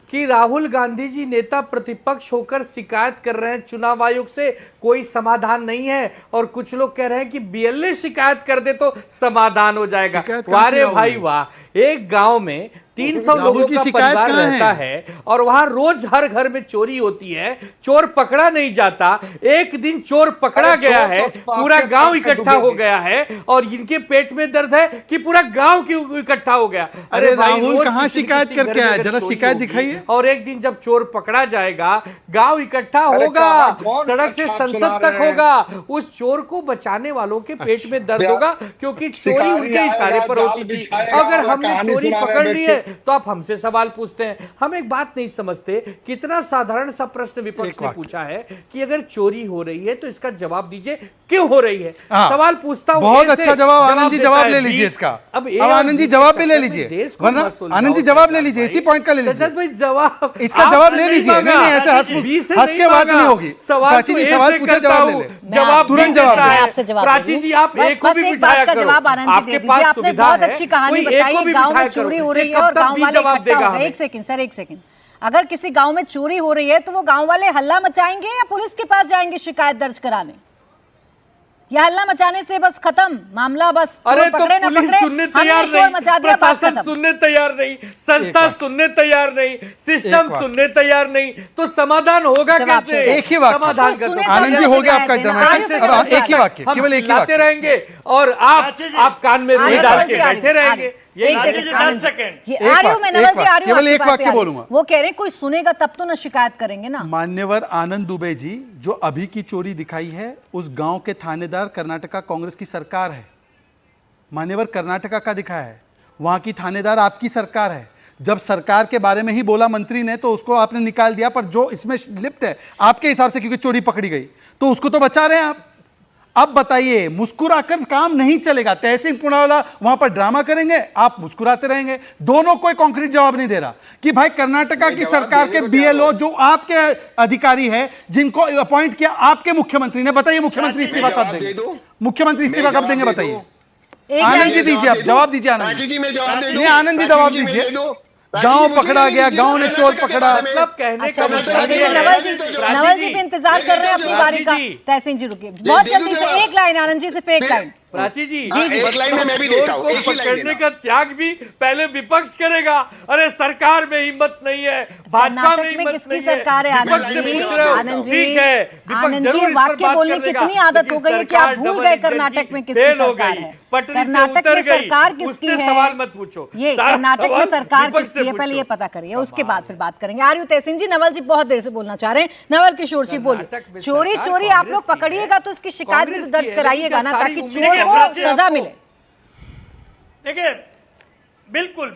कि राहुल गांधी जी नेता प्रतिपक्ष होकर शिकायत कर रहे हैं चुनाव आयोग से, कोई समाधान नहीं है, और कुछ लोग कह रहे हैं कि बीएलए शिकायत कर दे तो समाधान हो जाएगा। वारे भाई वाह, एक गांव में 300 लोगों का परिवार रहता है और वहां रोज हर घर में चोरी होती है, चोर पकड़ा नहीं जाता। एक दिन चोर पकड़ा गया है, पूरा गांव इकट्ठा हो गया है और इनके पेट में दर्द है कि पूरा गांव क्यों इकट्ठा हो गया। अरे राहुल कहां शिकायत करके आया, जरा शिकायत दिखाइए। और एक दिन जब चोर पकड़ा जाएगा, गांव इकट्ठा होगा, सड़क से संसद तक होगा, उस चोर को बचाने वालों के पेट में दर्द होगा, क्योंकि चोरी उनके इशारे पर होती थी। अगर हमने चोरी पकड़ ली है तो आप हमसे सवाल पूछते हैं। हम एक बात नहीं समझते, कितना साधारण सा प्रश्न विपक्ष ने पूछा है कि अगर चोरी हो रही है तो इसका जवाब दीजिए, क्यों हो रही है। सवाल पूछता हूं। बहुत अच्छा जवाब, आनंद जी जवाब ले लीजिए इसका। अब आनंद जी जवाब भी ले लीजिए, वरना आनंद जी जवाब ले लीजिए, इसी पॉइंट का ले लीजिए भाई जवाब, इसका जवाब ले लीजिए। नहीं नहीं, ऐसे हंस के बात नहीं होगी। प्राची जी सवाल पूछे, जवाब ले ले, जवाब तुरंत जवाब आपसे जवाब। प्राची जी आप एक को भी बिठाया करो, आपके पास आपने बहुत अच्छी कहानी बताई, गांव में चोरी हो रही है और गांव वाले इकट्ठा हो गए। एक सेकंड सर, एक सेकंड। अगर किसी गांव में चोरी हो रही है तो वो गांव वाले हल्ला मचाएंगे या पुलिस के पास जाएंगे शिकायत दर्ज कराने? या हल्ला मचाने से बस खत्म मामला? बस अरे तो पकड़े ना पुलिस पकड़े, सुनने तैयार नहीं, मचा दिया, बात प्रशासन खत्म। सुनने तैयार नहीं, संस्था सुनने तैयार नहीं, सिस्टम सुनने तैयार नहीं, तो समाधान होगा कैसे? एक ही वाक्य समाधान तो कर, आनंद जी हो गया आपका ड्रामेटिक, एक ही वाक्य, केवल एक ही वाक्य रहेंगे और आप कान में रुई डाल के बैठे रहेंगे। एक सेकंड, 10 सेकंड आ रही हूं मैं नवल जी, आ रही हूं। केवल एक वाक्य बोलूंगा। वो कह रहे हैं कोई सुनेगा तब तो ना शिकायत करेंगे ना। मान्यवर आनंद दुबे जी, जो अभी की चोरी दिखाई है उस गांव के थानेदार कर्नाटका कांग्रेस की सरकार है। मान्यवर कर्नाटका का दिखाया है, वहां की थानेदार आपकी सरकार है। जब सरकार के बारे में ही बोला मंत्री ने तो उसको आपने निकाल दिया, पर जो इसमें लिप्त है आपके हिसाब से, क्योंकि चोरी पकड़ी गई तो उसको तो बचा रहे हैं आप। अब बताइए, मुस्कुराकर काम नहीं चलेगा। तहसीन पुनावाला वहां पर ड्रामा करेंगे, आप मुस्कुराते रहेंगे। दोनों कोई कॉन्क्रीट जवाब नहीं दे रहा कि भाई कर्नाटका की सरकार के बीएलओ जो आपके अधिकारी है, जिनको अपॉइंट किया आपके मुख्यमंत्री ने, बताइए मुख्यमंत्री इस्तीफा कब देंगे? मुख्यमंत्री इस्तीफा कब देंगे बताइए? आनंद जी दीजिए, आप जवाब दीजिए। आनंद जी, आनंद जी जवाब दीजिए। गांव पकड़ा गया, गांव ने चोर पकड़ा, मतलब कहने का नवल जी भी इंतजार कर रहे हैं अपनी बारी का। तहसीन जी रुकिए, बहुत जल्दी से एक लाइन आनंद जी, सिर्फ एक लाइन। प्राची जी, एक लाइन में मैं भी देता हूं, एक ही लाइन पकड़ने का त्याग भी पहले विपक्ष करेगा। अरे सरकार में हिम्मत नहीं है, भाजपा में हिम्मत किसकी सरकार है? आनंद जी, आनंद जी, आनंद जी, वाक्य बोलने की इतनी आदत हो गई है कि आप भूल गए कर्नाटक में किसकी सरकार है। कर्नाटक में सरकार किसकी है? सवाल मत पूछो, ये कर्नाटक में सरकार किसकी है पहले ये पता करिए, उसके बाद फिर बात करेंगे। आर्यू तहसीन जी, नवल जी बहुत देर से बोलना चाह रहे हैं। नवल किशोर जी बोलिए। चोरी चोरी आप लोग पकड़िएगा तो इसकी शिकायत भी दर्ज कराइएगा ना, ताकि चोर को सजा मिले। देखिए, बिल्कुल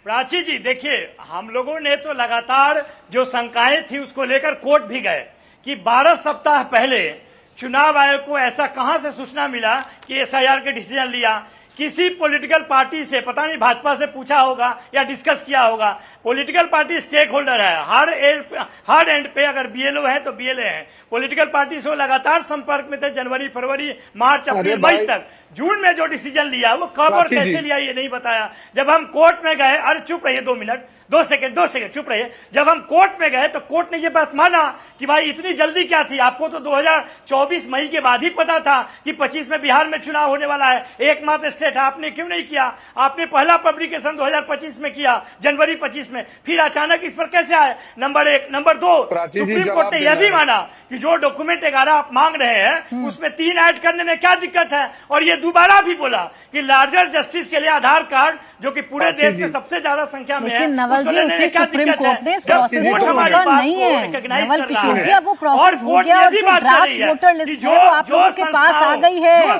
प्राची जी, देखिए हम लोगों ने तो लगातार जो शंकाएं थी उसको लेकर कोर्ट भी गए कि 12 सप्ताह पहले चुनाव आयोग को ऐसा कहां से सूचना मिला कि एसआईआर के डिसीजन लिया किसी पॉलिटिकल पार्टी से, पता नहीं भाजपा से पूछा होगा या डिस्कस किया होगा, पॉलिटिकल पार्टी स्टेक होल्डर है हर एंड पे। अगर बीएलओ है तो बीएलए है, पॉलिटिकल पार्टी से वो लगातार संपर्क में थे जनवरी, फरवरी, मार्च, अप्रैल, मई तक। जून में जो डिसीजन लिया वो कब और कैसे लिया ये नहीं बताया। जब हम कोर्ट में गए, अरे चुप रहिए 2 मिनट, 2 सेकंड चुप रहिए। जब हम कोर्ट में गए तो कोर्ट ने ये बात माना कि भाई इतनी जल्दी क्या थी, आपको तो 2024 मई के बाद ही पता था कि 25 में बिहार में चुनाव होने वाला है, एकमात्र स्टेट है, आपने क्यों नहीं किया? आपने पहला पब्लिकेशन 2025 में किया, जनवरी 25 में, फिर अचानक इस पर कैसे आए? नंबर 1। नंबर 2, सुप्रीम कोर्ट ने यह भी माना कि जो डॉक्यूमेंट 11 आप मांग रहे हैं उसमें 3 ऐड करने में क्या दिक्कत है। और ये दोबारा भी बोला कि लार्जर जस्टिस के लिए आधार कार्ड, जो कि पूरे देश में सबसे ज्यादा संख्या में है, नवल जी, उसे सुप्रीम कोर्ट ने इस प्रोसेस को रोका नहीं है। नवल किशोर जी, अब वो प्रोसेस हो गया और जो ड्राफ्ट वोटर लिस्ट है वो आप लोगों के पास आ गई है।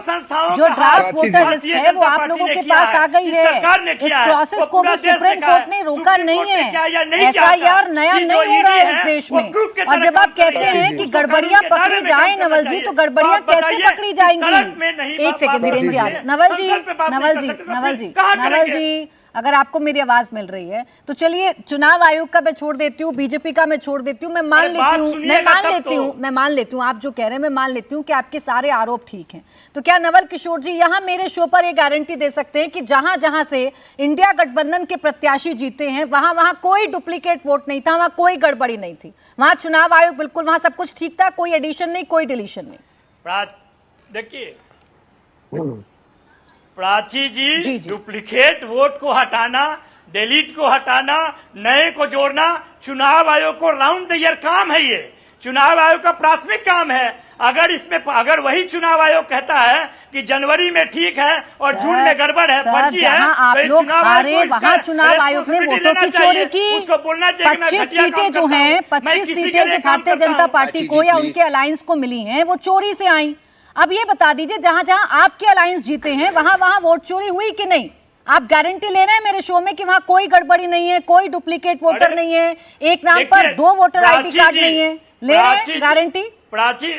जो ड्राफ्ट वोटर लिस्ट है वो आप लोगों के पास आ गई है। इस प्रोसेस को भी सुप्रीम कोर्ट ने रोका नहीं है। एफआईआर नया नहीं हो रहा है इस देश में। और जब आप कहते हैं कि गड़बड़ियां पकड़ी जाए नवल जी, तो गड़बड़ियां कैसे पकड़ी जाएंगी? एक सेकंड धीरेन्द्र जी, नवल जी, अगर आपको मेरी आवाज मिल रही है तो चलिए, चुनाव आयोग का मैं छोड़ देती हूँ, बीजेपी का मैं छोड़ देती हूँ, मैं मान लेती हूँ आप जो कह रहे हैं, मैं मान लेती हूँ कि आपके सारे आरोप ठीक हैं। तो क्या नवल किशोर जी यहाँ मेरे शो पर एक गारंटी दे सकते हैं कि जहां जहां से इंडिया गठबंधन के प्रत्याशी जीते हैं वहां वहां कोई डुप्लीकेट वोट नहीं था, वहां कोई गड़बड़ी नहीं थी, वहां चुनाव आयोग बिल्कुल, वहां सब कुछ ठीक था, कोई एडिशन नहीं, कोई डिलीशन नहीं? देखिए प्राची जी, डुप्लीकेट वोट को हटाना, डिलीट को हटाना, नए को जोड़ना चुनाव आयोग को राउंड द ईयर काम है। ये चुनाव आयोग का प्राथमिक काम है। अगर वही चुनाव आयोग कहता है कि जनवरी में ठीक है और जून में गड़बड़ है, फर्जी है, तो चुनाव आयोग ने वोटों की चोरी की। उसको बोलना चाहिए 25 सीटें जो हैं, 25 सीटें जो भारतीय जनता पार्टी को या उनके अलायंस को मिली हैं, वो चोरी से आई। अब ये बता दीजिए, जहां जहां आपके अलायंस जीते हैं वहां वहां वोट चोरी हुई कि नहीं? आप गारंटी ले रहे हैं मेरे शो में कि वहां कोई गड़बड़ी नहीं है, कोई डुप्लीकेट वोटर नहीं है, एक नाम पर 2 वोटर आईडी कार्ड नहीं है? ले रहे हैं गारंटी? प्राची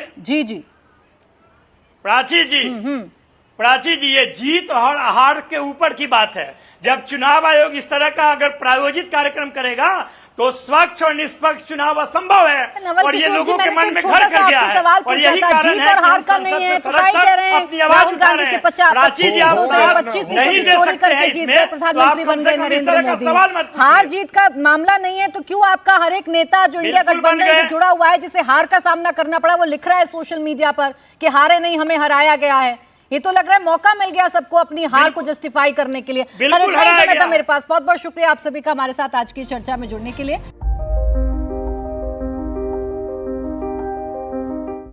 जी, ये जीत और हार के ऊपर की बात है। जब चुनाव आयोग इस तरह का अगर प्रायोजित कार्यक्रम करेगा तो स्वच्छ और निष्पक्ष चुनाव असंभव है, और ये लोगों के मन में घर कर गया है। और यही कारण है कि हम संसद से सड़क तक अपनी आवाज उठा रहे हैं। प्राची जी, आप नहीं दे सकते हैं इसमें, प्रधानमंत्री बन गए नरेंद्र मोदी। हार जीत का मामला नहीं है तो क्यों आपका हर एक नेता जो इंडिया गठबंधन से जुड़ा हुआ है, जिसे हार का सामना करना पड़ा, वो लिख रहा है सोशल मीडिया पर कि हारे नहीं, हमें हराया गया है? ये तो लग रहा है मौका मिल गया सबको अपनी हार को जस्टिफाई करने के लिए। मेरे पास बहुत बहुत शुक्रिया आप सभी का हमारे साथ आज की चर्चा में जुड़ने के लिए।